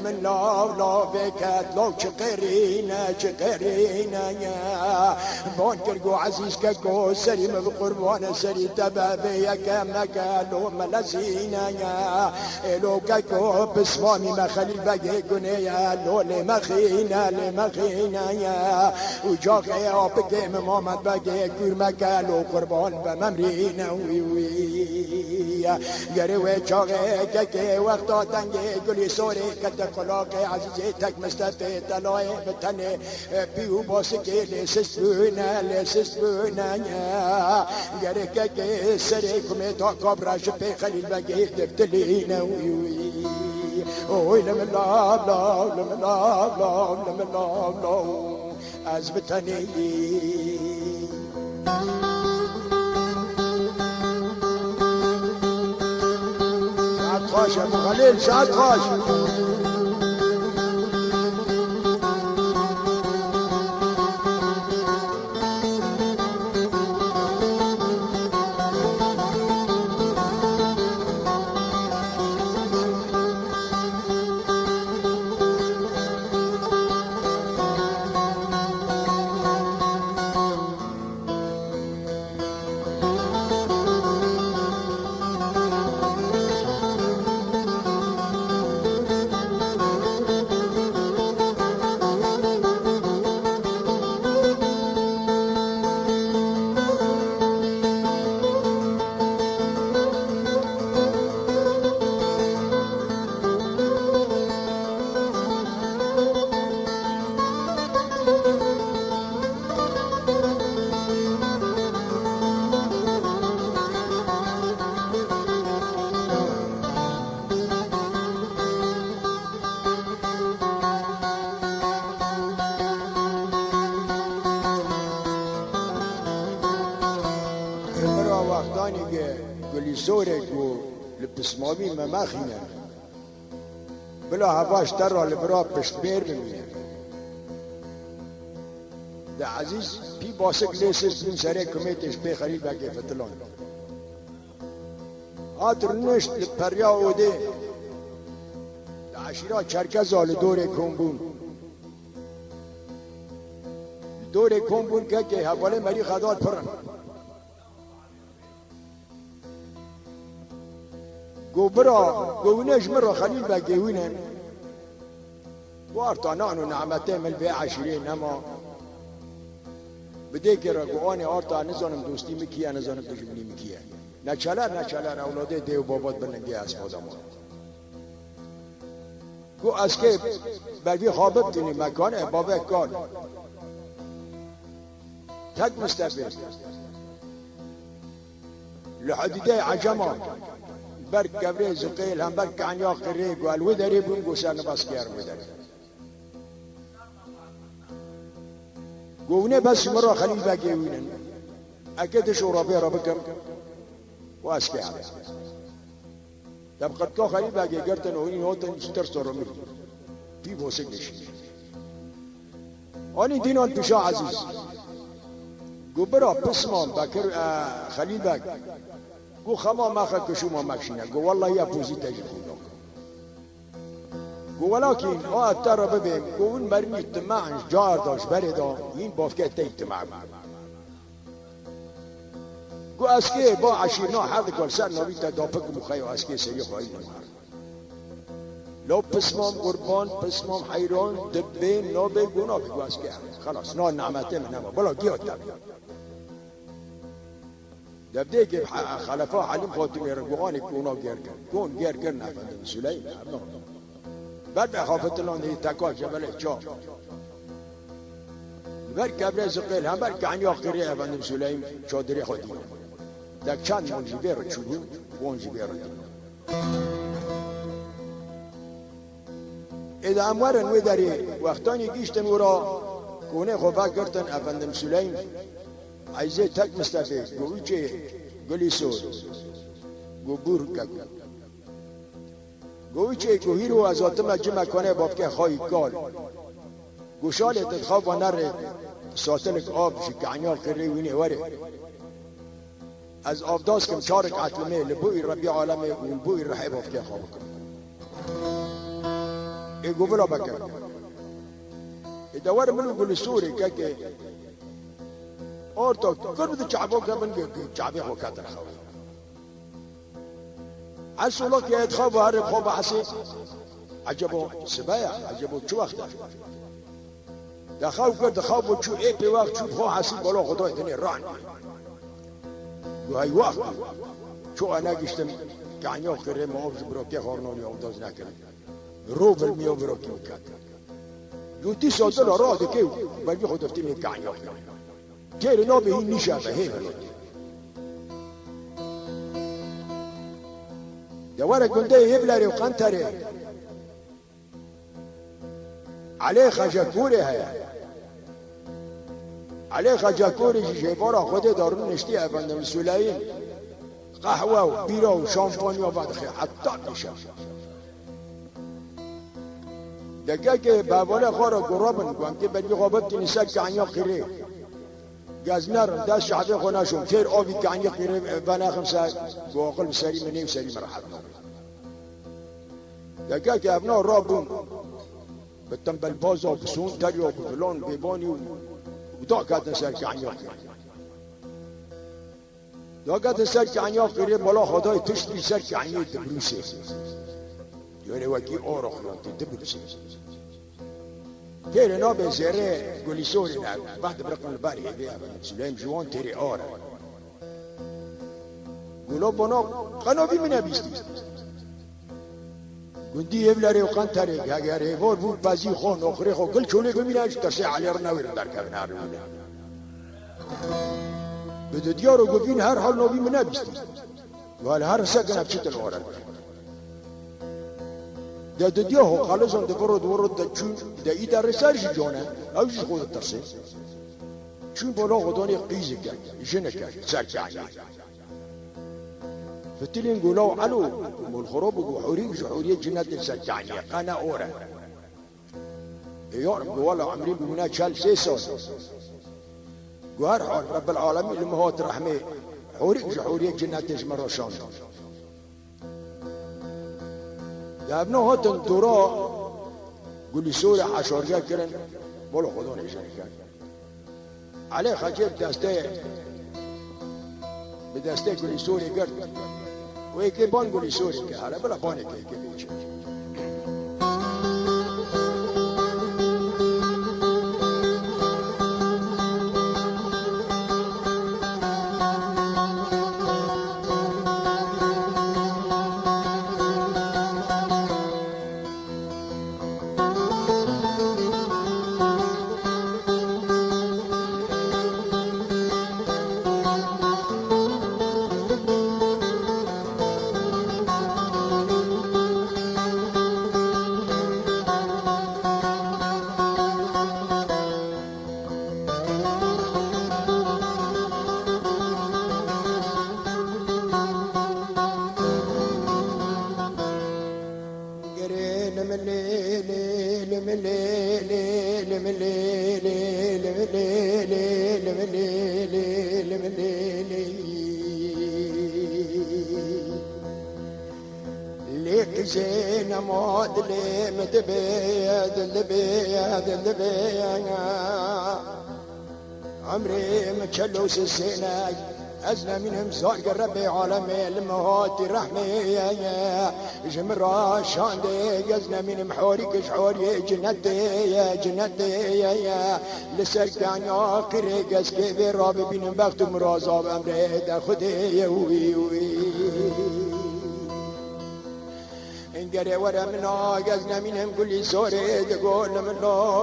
من لا بكات لو چقرينا بون كرقو عزيز كاكو سريم بقربان سري تبابي كما لو ملزينا لو كاكو بسمامي ما خليل بقي قنيا لو لمخينا وجاقيا بقي مامد بقي كرمكا لو قربان بممرينا گروه چاقه که وقتا تنگه گلی سوری کت خلاقه عزیزی تک مستفی تلای بتنه پیو باسی که لیسس بونه گره که سری کمی تا کابراش پی خلیل بگی دفتلینه اوی لملا از بتنه خاش ابو خليل سعد خاش وقتانی که گلیسوره گو لپسمامی مماخینه بلا هواش تر را لبرا پشت بیر بمینه ده عزیز پی باسک لیسس بین سره کمیتش بی خلیل بگه فتلان آتر نشت لپریا اوده ده عشیرا چرکزا لدور کمبون دور کمبون که حواله مری خداد پرن گو برا گونش مرا خلیل بگه وینن وارتا نعنو نعمته مل بی عشیره نما بده که را گو آنی آرتا نزانم دوستی مکیه نزانم دشمنی مکیه نچلر اولاده دیو بابات بلنگی اسماد ما گو از که بگی خوابت دینی مکانه بابه کار تک مستفید لحدیده عجمان برک گبره زقیل هم برک عنیا قره گو الوی داری بون گو سر نباس گرم داری گونه بس مرا خلیل بگی وینن اگه شورابه را بکم و اسکه علی دبقت که خلیل بگی گرتن و این هوتن ستر سر می پی بوسک نشی آنی دینان پیشا عزیز گو برا پسمان بکر خلیل بگ گو خما مخد کشوما مکشینه گو والله یا پوزی تجی خودم گو ولیکن آت تر ببین گو اون مرمی اجتماعش جار داشت بردا این بافکه تا اجتماع گو اسکه با عشیرنا حد کل سر نوی تا داپک مخی و اسکه سری خواهی نمار لو پسمام قربان پسمام حیران دبین نابه گونا بگو اسکه خلاص نا نعمته من نما بلا گیاد تبی دبده که خلفا حلیم خاتمی رگوانی کونا گیر کرد کون گیر کرد نفنده سلیم بعد خافت الله دی تکا جبل چا بر قبل زقیل هم بر کعنی آخری افندم سلیم چادری خودی دک چند منجی بیرو چوبون وانجی بیرو اذا اموارن وی داری وقتانی گیشتن ورا کونه خوفا کردن افندم سلیم عايزه تك مستفيد قويتي قولي سور قبور كاكو قويتي قوهيرو ازاتما جمع كونه بابكي خواهي قال قوشالي تتخاف ونرد ساتلك آب شكعنيال قري ويني وري از آفداس كم شارك عتلمي لبوئي ربي عالمي ولبوئي رحي بابكي خوابكم اي قبلا بكر اذا ور منو قولي سوري كاكي اور تو کرد چابو کا بن گئے چابے ہو کا تر خو اصلو کہ ادخاب ہر خوب حسی عجبو سبايا عجبو چو وقت دخاو کرد خواب چو ای پی وقت چو خو حسی بالا خدای دنی ران گو های وقت چو انا گشتم کعنیا کره ما افز برو که خورنانی آمداز نکرد رو برمیو برو که مکد جو تی سادر را دکیو بلگی خود افتی می کعنیا کرد جير نوبي هي نشابة هي بلد دوارك قندي يبلاري وقنتري عليه خجاكوري هيا عليه خجاكوري جيبارا خودي دارون نشتي افندم سلايين قهوة وبيرا وشامبانيا بعد خي حتى نشاب دقاك بابولا خورا قرابن قوانتي بلي غاببتي نساك عنيا قريه گازنر دست شعبه خوناشون خیر آبی کعنی قیره بنا خمسه گوقل بسری منی و سری مرحب دکه که ابنا رابون بتنبل بازا بسون تری و بفلان بیبانی و دا کتن سر کعنی دا کتن سر کعنی قیره بالا خدای تشتی سر کعنی دبروسه یعنی وکی آرا خلانتی دبروسه تيري نوبي زيري قولي سوري بعد برقم الباري بيها سليم جوان تيري آره قولوا بنا قنوبي من أبيستي قندي يبلاري وقن تاري هاگري فور بود بازي خون اخري خو كل شولي بميناش ترسي علي رناوي ردار كبنار رونا بدو ديارو قبين هر حال نوبي من أبيستي قال هر ساقنا بشت الغرر ده ديوه خالصون ده ورد ده چون ده ايدا رسالش جونه اوش خود الترسي چون بالا غداني قيزي كان جنه كان سر كعني فتلين قولوا علو والخروب وحوري جحورية جنات السجعني قانا أورا يورم قوالا عمرين بمنات شال سيسون قوار رب العالمين لما هو ترحمي حوري جحورية جنات اسمرشان يا ابنه هو تنطرا قولي سوري حشورجا كرن بولو خذوني شركات عليه خجيب بدستي قولي سوري قرد ويكي بون قولي سوري كهلا بلا بوني كي بيجي ليك زين مود لي مدبيد البيد عمري متشلوس السناي أزنا منهم زوج ربي عالمي الموت رحمي جمرة شاندي أزنا منهم حوري كشحوري جنتي لسرقان ياقري قس كبير رابي بينهم بخت مرازا بأمري داخدي وي انقري ورا منا قزنا منهم كل سوري تقول لمن لو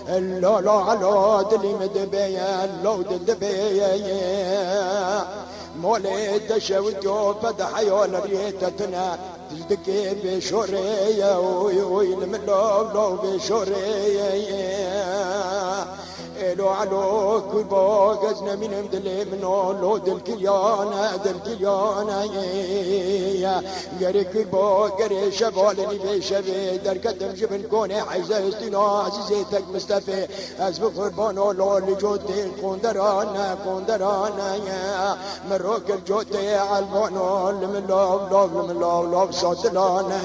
اللو على دلي مدبيا اللو دلبيا مولي دشوتو فتح يول ريتتنا تزدكي بشوريا وي لمن لو بشوريا لو علو كلبو قزنا منهم دلي منو لو دلكيانا قري كلبو قري شبالني بشبي دركتم جبن كوني حيزة استنا عزيزتك مستفي اسبق قربانو لو اللي جوتي كوندرانا مروك الجوتي عالبانو لمن لو صوتلانا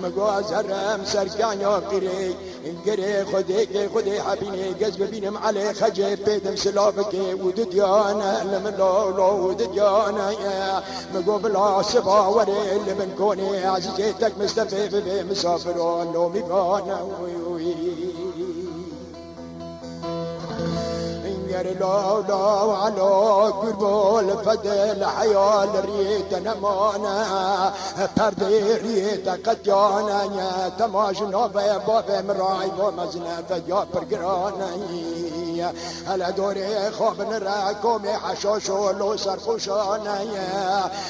مقواز هرم سركان يوقري انقري خدي حبيني قزب بينم علي خجيب بيدم سلافك ودديانا لمن لو ودديانا مقوب لا سبا وري اللي من كوني عزيزتك مستفيف بمسافرون لو مبانا لو على قربول فدل حيال ريت نمانا پردي ريت قديانا تماش نوبة بابا مراي ومزنا فجا برقرانا هلا دوري خوبن راكومي حشوشو لو سرخوشانا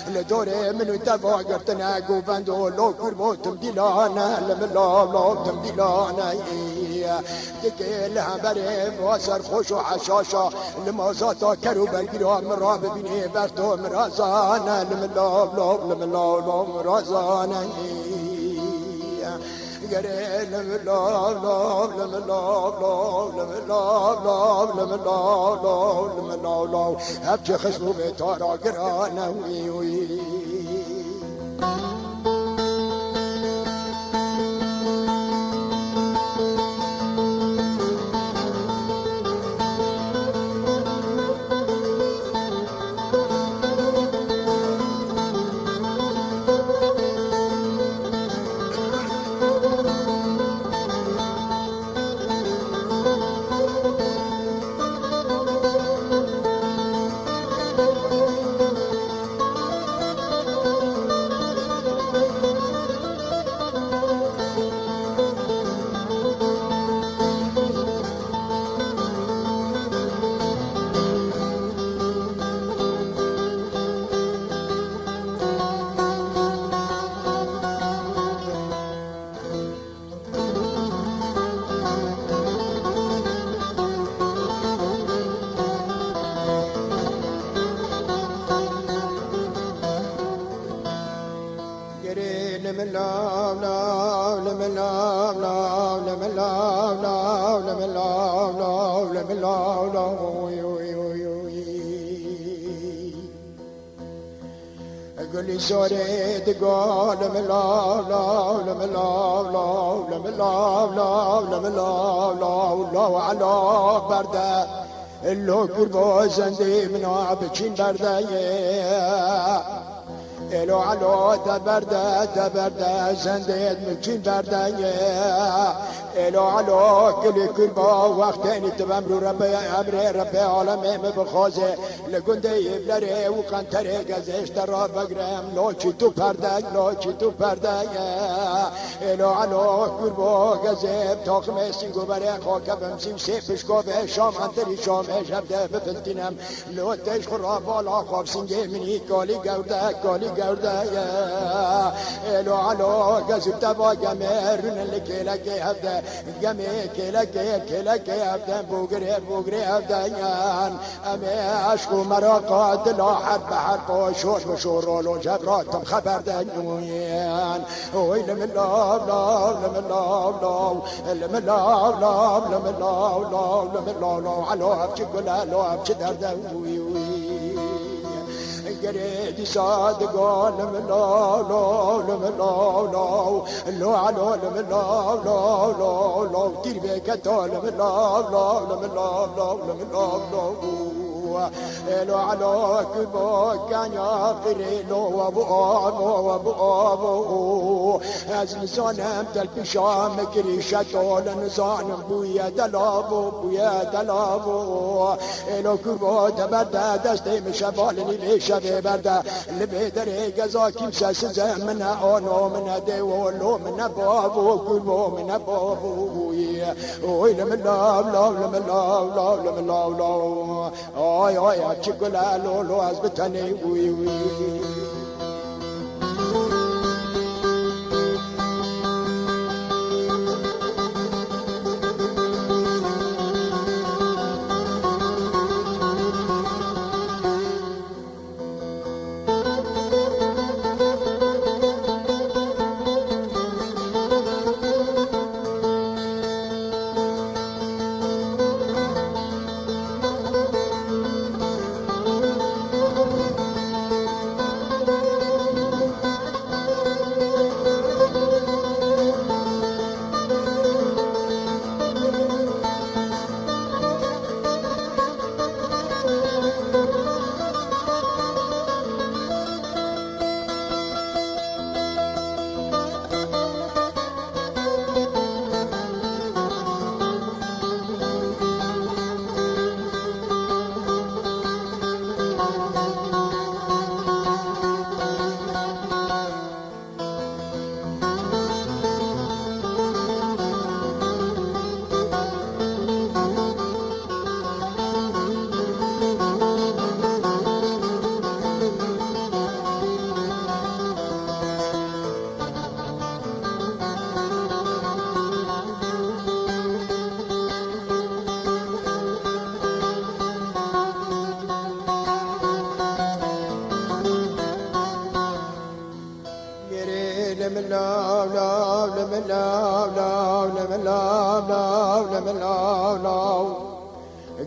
لدوري منو تبا قرتنا قوبندو لو قربو تمديلانا لملو تمديلانا دكيلها بريم وسر خوش وحشاشا لمازاتا كرو برقرا مراب بيني برتو مرازانا لملو مرازانا قري لملو هبجي خشمو بيتارا قرانا وي قولي سوري تقول ملا لا ملا لا ملا لا ملا لا على برده اللو قربو زندي من عبتشين برده الو علو تبرده زندي متشين برده الو علو كل با وقتين تبمرو ربي عالمي مبخوزه لقنده يبلره وقنطره گزش ترا بگرم لوچی تو پرده الو علو قربا گزب تاقم سینگو بره خاکه بمسیم سیپش گوه شام انتری شامه شبده بفلتینم لوتش خورا بالا خواب سینگه منی کالی گرده الو علو گزب تبا گمه رونه لکیلکی هفته گمه کلکی هفته بوگره هفته امی عشق و مراقات لا حرب حرب و شور رولو جبراتم خبر دنوین اوی لملاو علو ابچه گلا لو ابچه درده قريدي صادقون لو علو لو دير بك لو علو كبو كان يغفر لو ابو از نزانم دل پیشام گریشت آل نزانم بویا دلابو الو کبو تبرده دسته مشبالنی لیشه برده لبه دره گزا کمسه سزه من آنو من دیولو من بابو کبو من بابوی اوی لملاو آی چگلا لولو از بتنی وی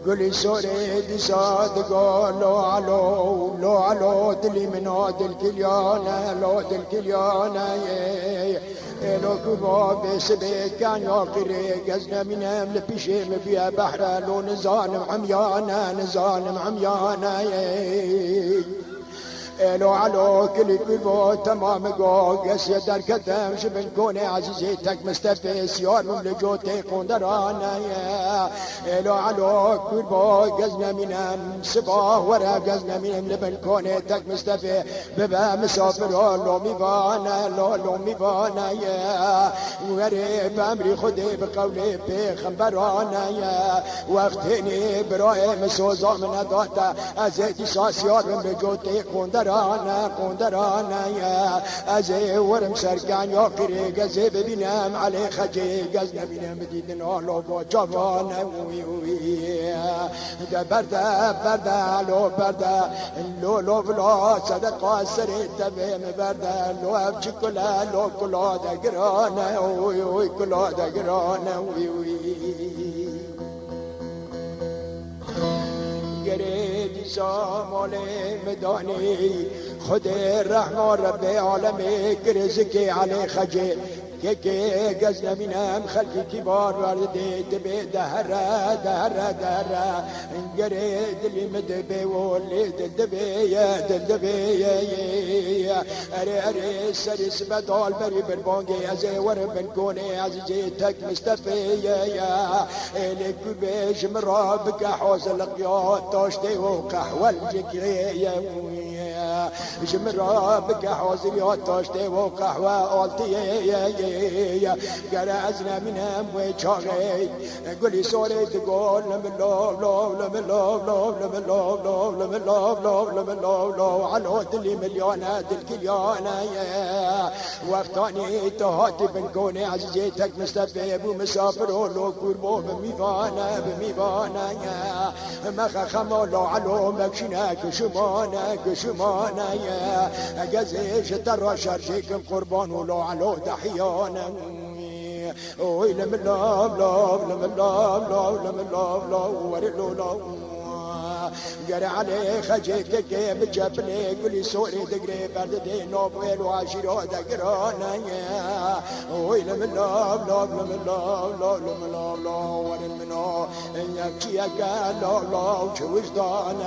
قولي سوري دي صادقة لو علو دلي من هاد الكليانة لو كباب سبيك كان ياقري قزنا من امل بشيم بيا بحر لو نزانم عميانة الو علو كل كلبو تمام قوقس يدر كتم شبن كوني عزيزيتك مستفي سيار مملجوتي قندرانا الو علو كلبو قزنا منهم سباه ورا قزنا منهم لبن كوني تك مستفي ببا مسافر لو ميبانا وغريب امري خدي بقولي بخنبرانا وقتني براي مسوزا من داتا ازيتي ساسيار مملجوتي قندرانا قندرانه یا از ورم سرگان یا قری گزه ببینم علی خجی گز نبینم دیدن آلو با جوانه ده برده لو برده لو فلا صدقا سری تبه مبرده لو افچ کلا لو کلا ده گرانه کلا ده گرانه گریدی سامال مدانی خود رحمان رب عالمی گرزکی علی خجی که گز نبینم خلقی کبار ورده دبی دهره گره دلی مدبی ولی دلدبی اره سری سبدال بری بربانگی از ور بنکونی از جی تک مستفی لیکو بیش مرابک حوز لقیات تاشتی و قحول جکری جمرا بك حوزريات تاشتي وقهوة آلتي قرأزنا منهم ويشاغي قولي سوري تقول لمن لو على دلي مليونة دلكليانة وقتاني تهاتي بنكوني عزيزيتك مستفي ابو مسافر ولو كوربو بميبانا مخا خمولو علو مكشناك شمانا اجازيش ترى شرشيك قربان ولو علو دحيانا وي لم قري علي خجيك كيف جبني قولي سوري دقري برد دي نوبويل وعشيرو دقرانا وي لم ورن منو يبكي قال لا وجدانا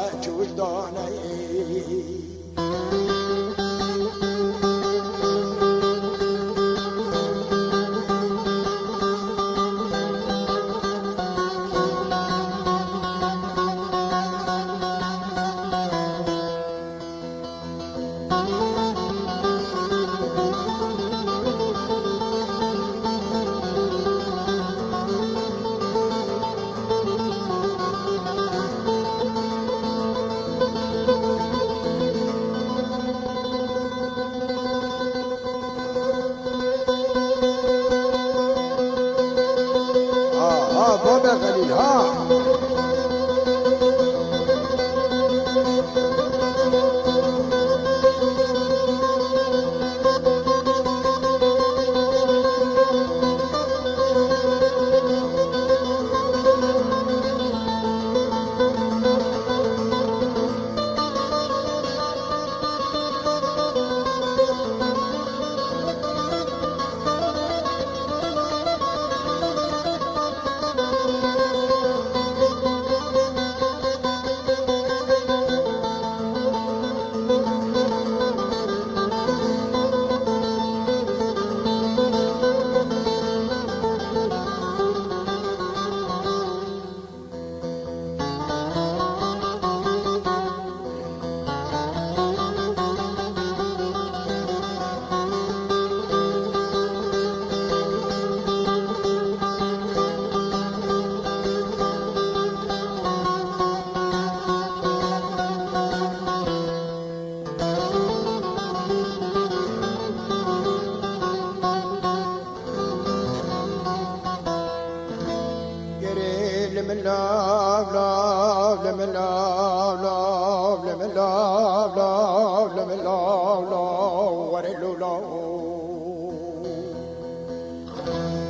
بابا خليل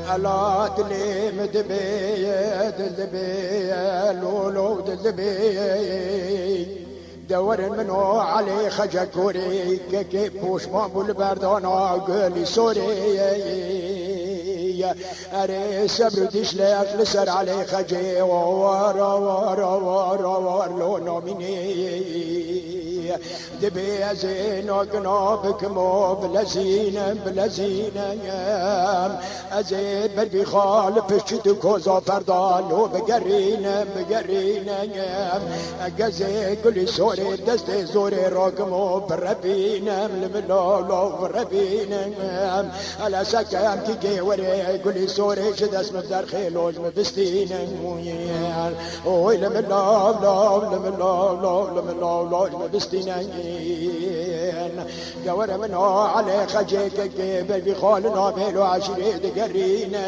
على دلي مدبي لولو دلبي دور منو علي خجكوري كيف بوش مامو البردانا قولي سوري اري صبر تشلاك لسر علي خجي وار لو نوميني دبي ازينو قنوبك مو بلزينة ازيد بربي خالف الشتو كوزو فردالو بقرينة اقزي قولي سوري دستي زوري روكمو بربينة ملولو بربينة على سكام كي وري قولي سوري شد اسم بدار خيلوج مبستينة وي لملو مبستينة سكينين قور منو على خجيك قبل بخالنا بيلو عشرين قرينا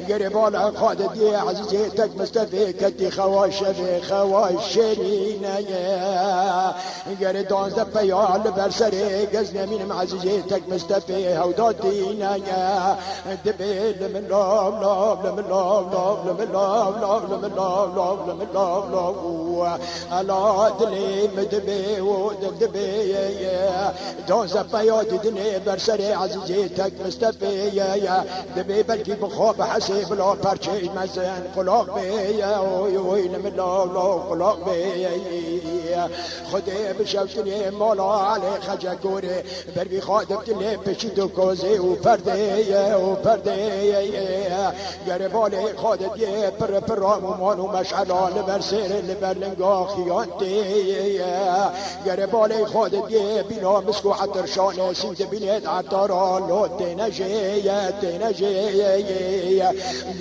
قرب على خادد يا عزيزتك مستفيكتي خواش بخواشرين قرد عن زبيال برسري قزنا من عزيزتك مستفيه وداتينا دبيل من لوب لوب من لوب لوب من لوب لوب من لوب لوب من لوب لوب على دلي مدبي ودبي دون زبيات دني برسري عزيزتك مستفيه دبي بلكي بخوب حسيب لو برشي مزين قلوب بي وين من لوب لوب قلوب بي خدي بشوتني مولا علي خجكوري بربي خادبت لي بشيدو كوزي وبردي قربالي خادب يه پر رامومان ومشعلان برسير لبرلنگا خيانتي قربالي خادب يه بنا مسكو عطرشان سيد بنيت عطارا لو تنجي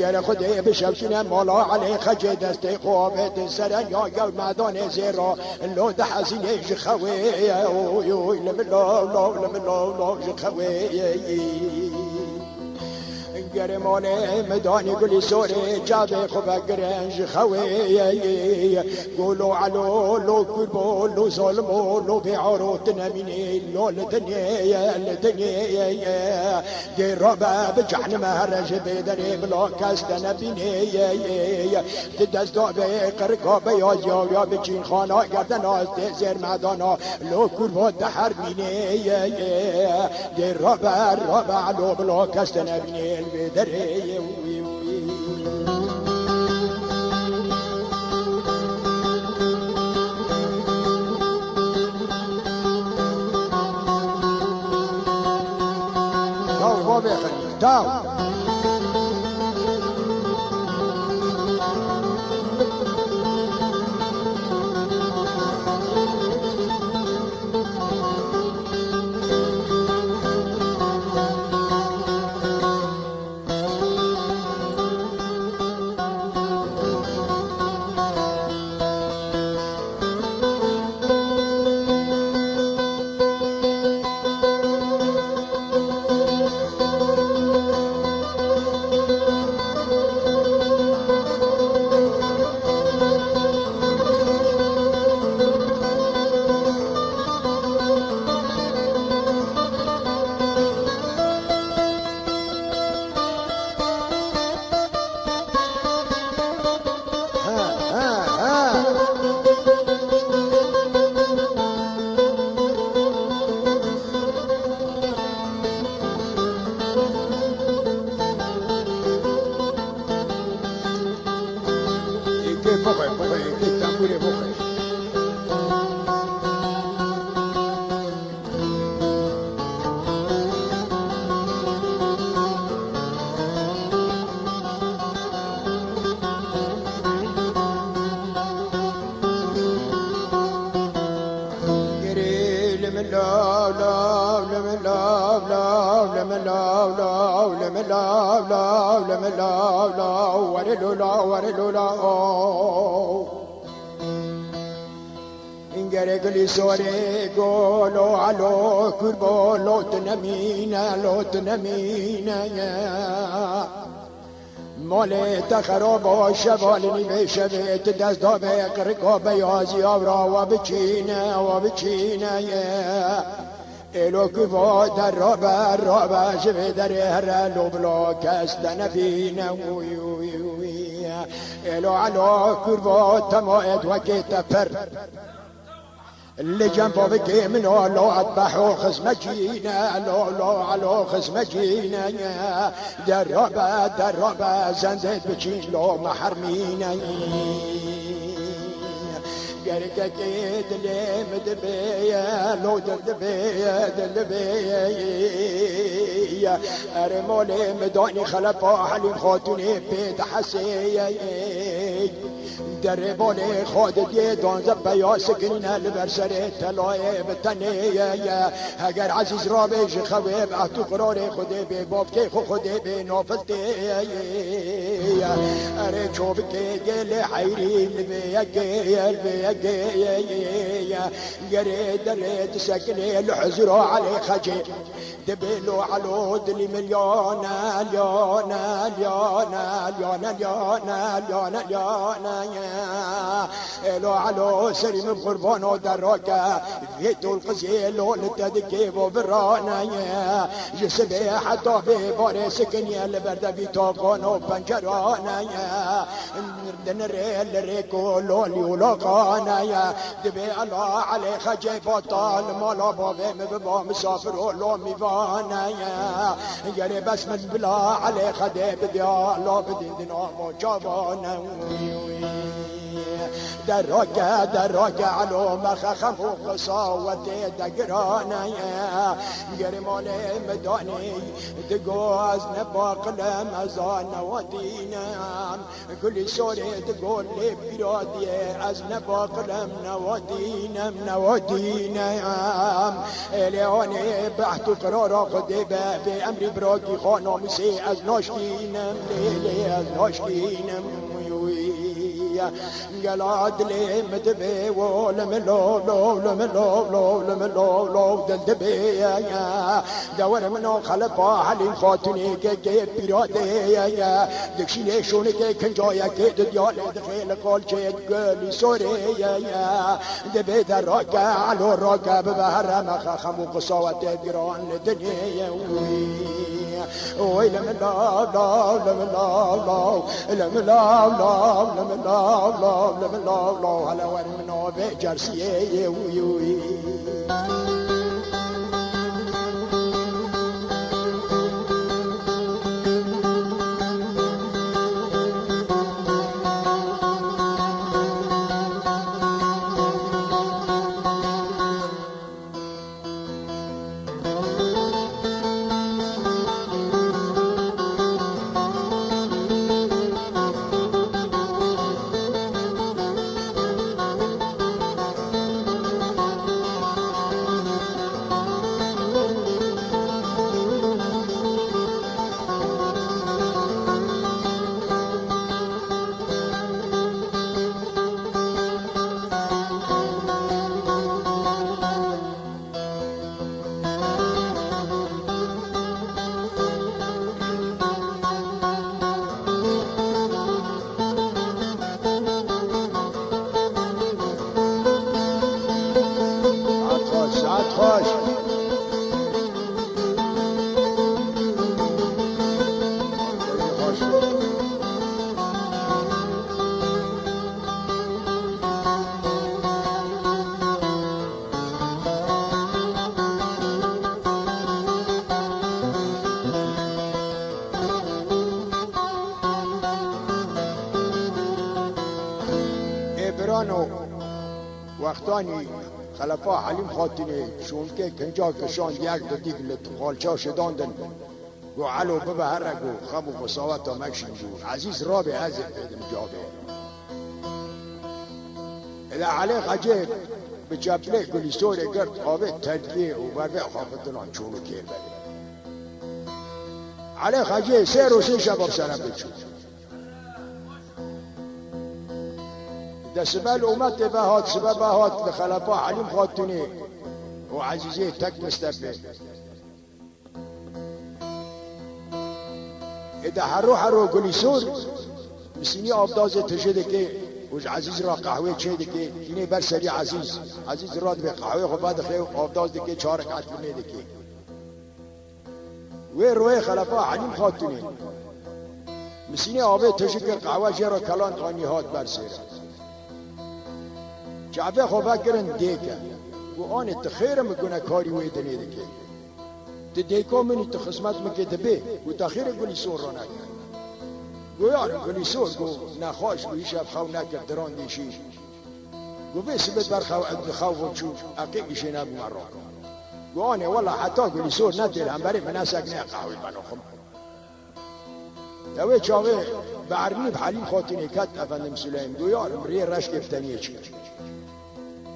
قرب خدي بشوتني مولا علي خجي دستي خوابت سرن يا قول معدان زيرا لو دحزيني جخوي لملو جخوي گرمانه مدانی گلی سوری جابه خوب گرنج خوی گلو علو لو کربو لو ظلمو لو بیعارو تنمینی لو لدنی گرابه بجحن مهرج بیدری بلا کست نبینی تدست دابه قرقابه یا بچین خانه گردن آز زیر مدانا لو کربو دحر بینی گرابه علو بلا کست نبینی دري تاو بابي خليل تاو قلي سوري قولوا علو كربو لو تنمينا مالي تخرب شبالني بشبيت دست دابه قرقا بيازي أورا وبچينا إلو كفا در رابا شبه در هرلو بلا كستن فينا إلو علو كربو تمايت وكيت فر اللي جنبه بكي منه لو أذبحوا خزمجينا لو علو خزمجينا دربا زندت بچين لو محرمينا قرقا كيد لي مدبيا لو دلبيا أرمولي مداني خلفا حليم خاتوني بيت حسي دربالي خادد يدون زبايا سكننا لبرسري تلاي بتنية هجر عزيز رابيج خويب اعتو قراري خدي بباب كي خدي بنافلتي ويا أريتشوب كيل حيري البيا قريد ريد سكني الحزر علي خجي دبلو علو دلي مليونا ليونا ليونا ليونا ليونا ليونا ليونا لو علو سليم بقربان ودراكا فيتو القزيل ولتدكيبو برانا جسبي حتى بباري سكني البرد بيتوقون وبنجرانا نردن الريل ريكو لولي ولقانا دبي الله علي خجي بطال مالا بابي مبابا مسافر ولو ميبانا يا بس من بلا علي خدي بدي الله بدي دينا مجابانا دراجة علو مخخم وقصاوتي دقرانا قرمالي مداني تقوز نباق لمزان ودينا كل سوري تقول لي برادي از نباق لمنا ودينا اليوني بحث قرار خدي بأمري براكي خانو مسي از ناشكينم ليلي از ناشكينم قلاد لي مدبي ولم لو دلدبي دور منو خلفا حليم خاتوني كي بيرادي دكشي ليشوني كي كنجايا كي ديال دخيل قول شيد قولي سوري دبي دراكا على الراكا ببهر مخخم وقصاوة قران الدنيا ويلم الله على وين منو بجرسيه ويوي وقتانی خلفا حلیم خاطینه شون که کنجا کشان یک دو دیگ لطخالچا شداندن گو علو ببهره گو خم و بصاوت و مکشن گو عزیز رابع از ادم جابه اذا عليك عجيب بجابليك قولي سوري قرد قابل تدليه وبربع خافتنان شونو كيف عليك عجيب سير وسي شباب سلام بتشوف ده سبال أمت بهات سبب بهات لخلفاء عليم خاطني وعزيزي تك مستفيد إذا حرو قولي سور مسيني أبداز تجدك وج عزيز را قهوه چه دکی اینه بر سری عزیز راد به قهوه خو بعد خو آبداز دکی 4 رکعت کنه دکی و روی خلفا علیم خاطونی مسینه آبه تشکر قهوه جرا کلان آنی هات بر سری جعبه خو بگرن دیکه و آن تخیر مگونه کاری ویدنه دکی دیکا منی تخصمت مگه دبه و تخیر گلی سور را نکن گویارم گلی سور گو نخواش گوی شب خو نکرد دران دیشی گو بیسی بید بر خو و چو اقیقش نبو من را گو آنه والا حتی گلی سور ندیر هم بری مناسک نه قهوی بناخم دوی چاوه بعرنی بحلیم خاطینه کت افندم سلیم گویارم ری رشک افتنیه چی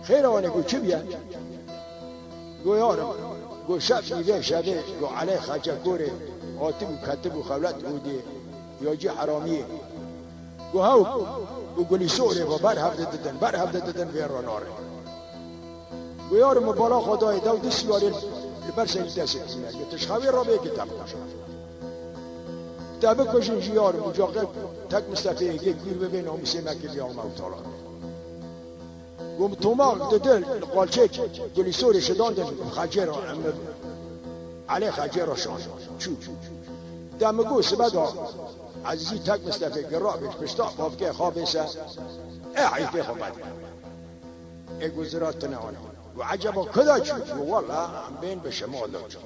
خیر آنه گو چی بیان گویارم گو شب نیوه شبه گو علی خجه گوره آتب و کتب و خولت بودی یا جی حرامیه گو هاو گو گلی سوره و بر هفته ددن بیر را ناره گو یار مبالا خدای دو دست یاری لبر سری دست کنه گو تشخوی را به کتاب کشن کتاب کشن جیار مجاقب تک مستفیه که گیر ببین آمیسه مکه بیام موتالا گو توماق ددل قالچک گلی سوره شدان دن خجر امر علی خجر شان چو دمگو سبدا عزیزی تک مستفی گرابش پشتا باب که خوابیسه عیفه خوابد ای گزرات تنوانه و عجبا کدا چو والله هم بین به شمال چو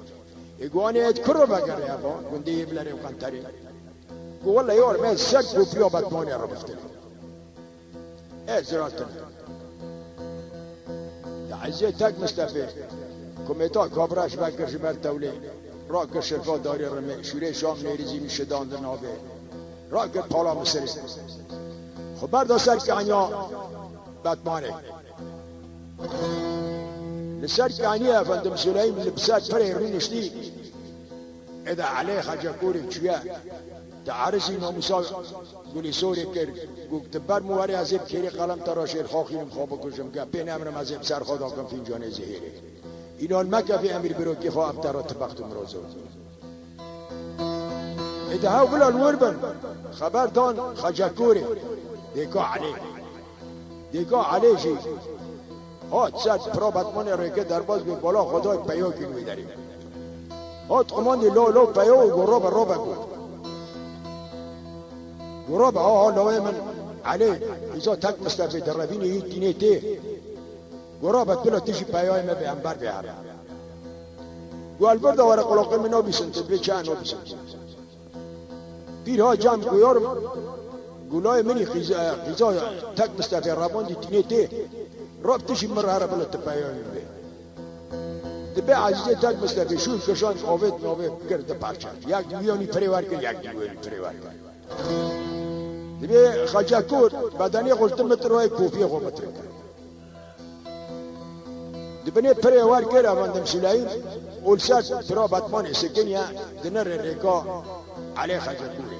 ای گوانی اید کرو بگره با گنده یبلره و قنطره گو والله یار من سگ گو پیا بدمانی رو بفتره ای زرات تنوانه عزیزی تک مستفی کمیتا کابراش بکرش بر تولی را که شرفا داری رمه شوره شام نیریزی میشه دانده نابه را که پالا مسری خب بردا سر که انیا بدمانه لسر که انیا افندم سلیم لبسات پره رینشتی اذا علی خجاکوری چویا تعرضی ناموسا گلی سوری کرد گفتبر مواری عذب کری قلم تراشیر خاخیم خواب کشم که بین امرم عذب سر خدا کن فینجان زهیره اینان مکه به امیر برو که خواه ابترات بختم روزو ادهاو بلا نوربن خبر دان خجاکوری دیکا علی جی هات سد پرابتمان ریکه درباز به بالا خدای پیو کنوی داریم هات قماندی لو پیو و گروب گو گروب لوی من علی ایزا تک مستفی در روینی هیت دینه تی گروبت بلا تیشی پیوی ما به انبر بیاره گو البرد واره قلاقه منو بیسن تدوی چه انو بیسن پیرها جمع گویارم گولای منی خیزا تک مستفی رابان دی دینه تی راب تیشی مرهره بلا تپیوی بی دبی عزیزه تک مستفی شور کشان آوید نوید کرد پرچند یک دیویانی پریوار کرد یک دیویانی پریوار کرد دبی خجاکور بدنی غلطه متر وای کوفی خو متر کرد دبنی پریوار کرد افندم سلایم اولسات ترا باتمان سکنیا دنر ریکا علی خجاکوری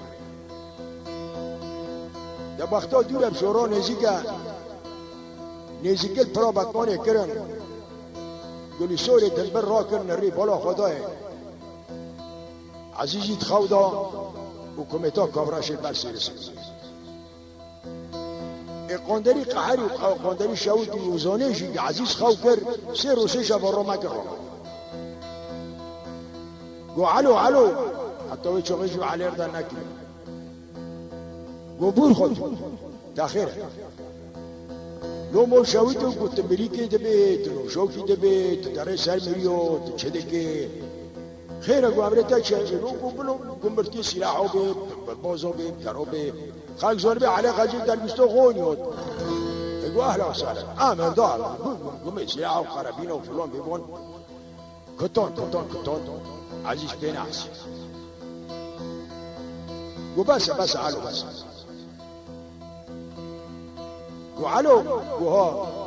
در وقتا دورم شورا نزیکل ترا باتمان کرن گلی سوری دلبر را کرن ری بالا خدای عزیزی تخودا و کمیتا کابراش برسی رسید قاندری قهری و قاندری شاودی وزانیشی عزیز خو کرد سه روسه شب رو مکر رو گو علو حتی وی چوغی جو علی اردن نکی گو بور خود تاخیره لو مول شاودی و گوت مریکی دبیت لو شوکی دبیت داره سر مریو چه دکی خیره گو عمرتا چه گو بلو گمبرتی سلاحو بید بازو بید کرو بید خالق زوربي على خجل دلبستو غونيوت يقول اهلا وسهلا امر دار قوم سلاح وقرابين وفلون بيبون كتون عزيز بين عسي قو بس علو بس قو علو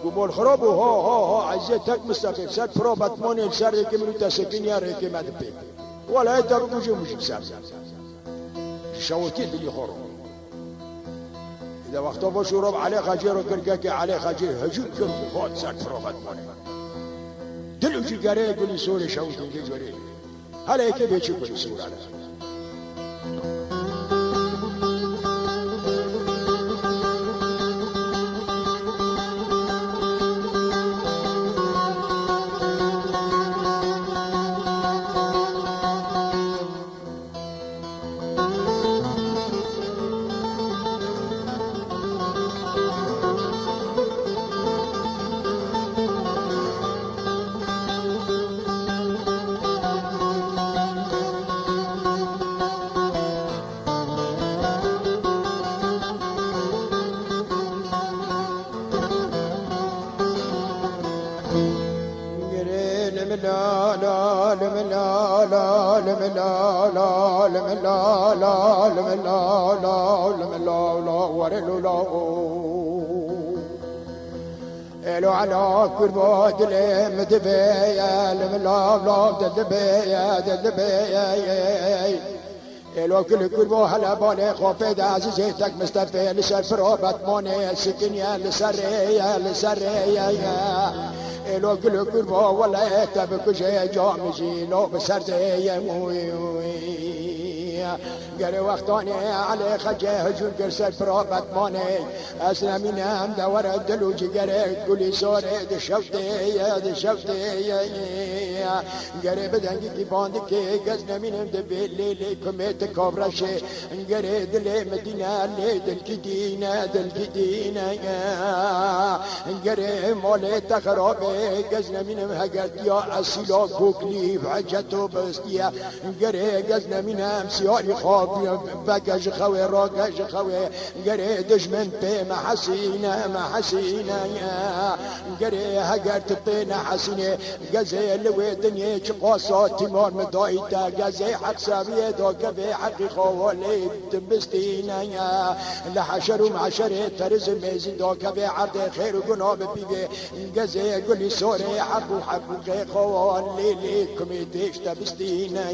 قو مول خراب وها عزيز تك مستقيم سات برو باتموني السر ريكي منو تسكين يا ريكي ما دبي ولا يدرقو جو مش بسار شوكين اللي خورو إذا وقتا باشو رب علي خجير وكركا كي علي خجير هجوم كم خود ساك فروفات ماني دلو جي قري يقولي سوري شوكين دي جوري هلا يكي بيشي قولي سوري على لو على كربات المدبيا الملاب دبيا الو كل كربو هلا بالي خوفي دا عزيزتك مستفي لسفر باتموني سكنيا لسرية لسرية الو كل كربو ولا يتبك جي جامجي لو بسردية قال وقتاني علي خجي هجون كرسل فرابت ماني أسنا من هم دور الدلوجي قال قولي سوري دي شوتي قال بدنجي كي باندكي قزنا من هم دبيلي كميت كابرشي قال دلي مدينة لي دلكدينة قال مولي تخرابي قزنا من هم هقرت يا أسيلا كوكلي بعجتو بستيا قال قزنا من هم سياري خواب بقاش خوي راقاش خوي قري دجمن بي ما حسينة قري هقرت بينا حسينة قزي اللوي دنيا قاصة تيمار مدايتا قزي حق سابيه دوكا بي حقي خوالي تبستينا لحشر ومعشرة ترز ميزي دوكا بي عرض خير وقناب بيبي قزي قولي سوري حق خوالي ليكم يديش تبستينا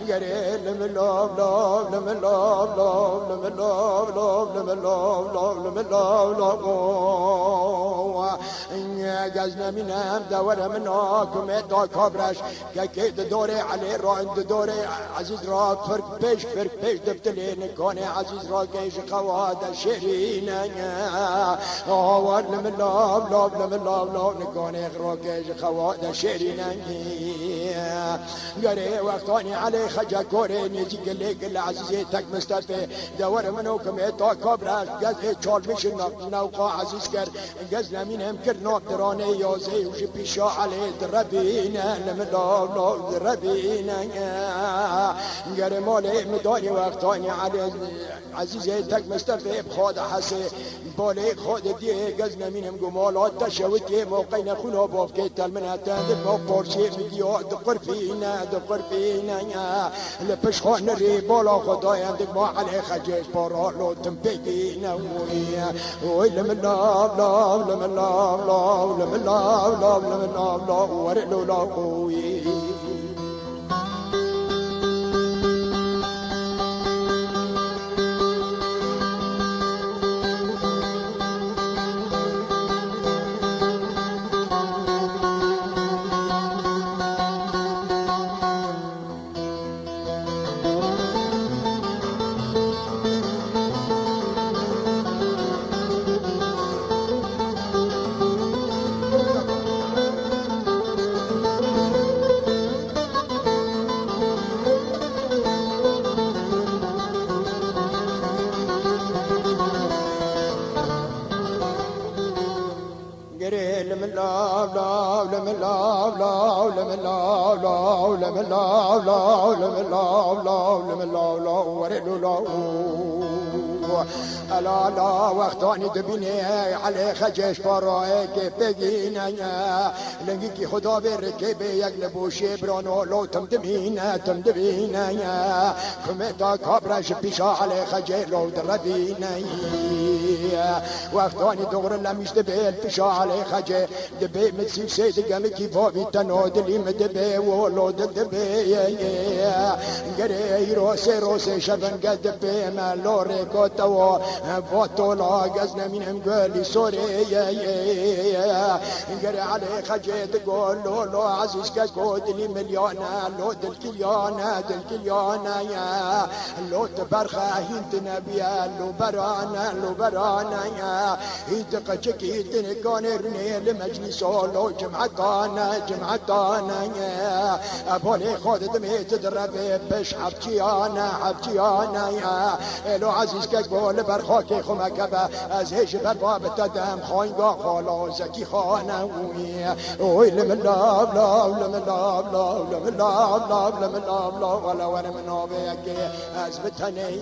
قري لمن لوب لوب لمن لوب لوب لمن لوب لوب لمن لوب لوب لمن لوب لوب قزنا من هم دور مناكم دا كبرش كيد دوري علي رو عند دوري عزيز را فرق بيش دفتلين كوني عزيز را كيش خواد شيرين هو لمن لوب لوب لمن لوب لوب نكوني را كيش خواد شيرين قري وقتاني علي خجا كوري نيجي قل عزيزتك مستفي دور منوكم اتا كبرش قزي چال مش نوقا عزيز كر قزنا منهم كرنوك دراني يوزي وجي بيشا علي دربينا لمن لوب لوب دربينا قري مولي مداني وقتاني علي عزيزتك مستفي بخود حسي بالي خود دي قزنا منهم قمالات تشوتي موقعنا خونا بوفكي تلمنا تندب موقورشي مديو دقر فينا لبشخان ري بالا خدايا عندك ما علي خجيش بارالو تنبيكينا لمن لاب لاب لمن لاب لاب لمن لاب لاب لمن لاب لاب ورقلو لاقوي لا لا وقتاني دبيني علي خجش براي كيف بقينا لنقيكي خدا بركب يقلبو شبرانو لو تمدمينا كمتا كابرش بيشا علي خجي لو دربينا وقتاني دور لمش دبي الفشا علي خجي دبي متسيب سيد قمكي بابي تنود اللي مدبي ولو دبي قري روسي شبن قد دبي ما لوري كوتو فوتولا قزنا منهم قولي سوري قري علي خجي تقول لو عزيز كود لي مليانة لو دلكليانة لو تبرخة هنت نبيا لو برانا هيت قجك هيت نكونرني لمجلسو لو جمعتانا أبولي خود دمي تدربي بش حبجيانا لو عزيز كقول برخاكي خمكبه از هيش برباب تدم خاينگا خالا زكي خانه وي لمن لاب ولا وانا من نوبيك از بتني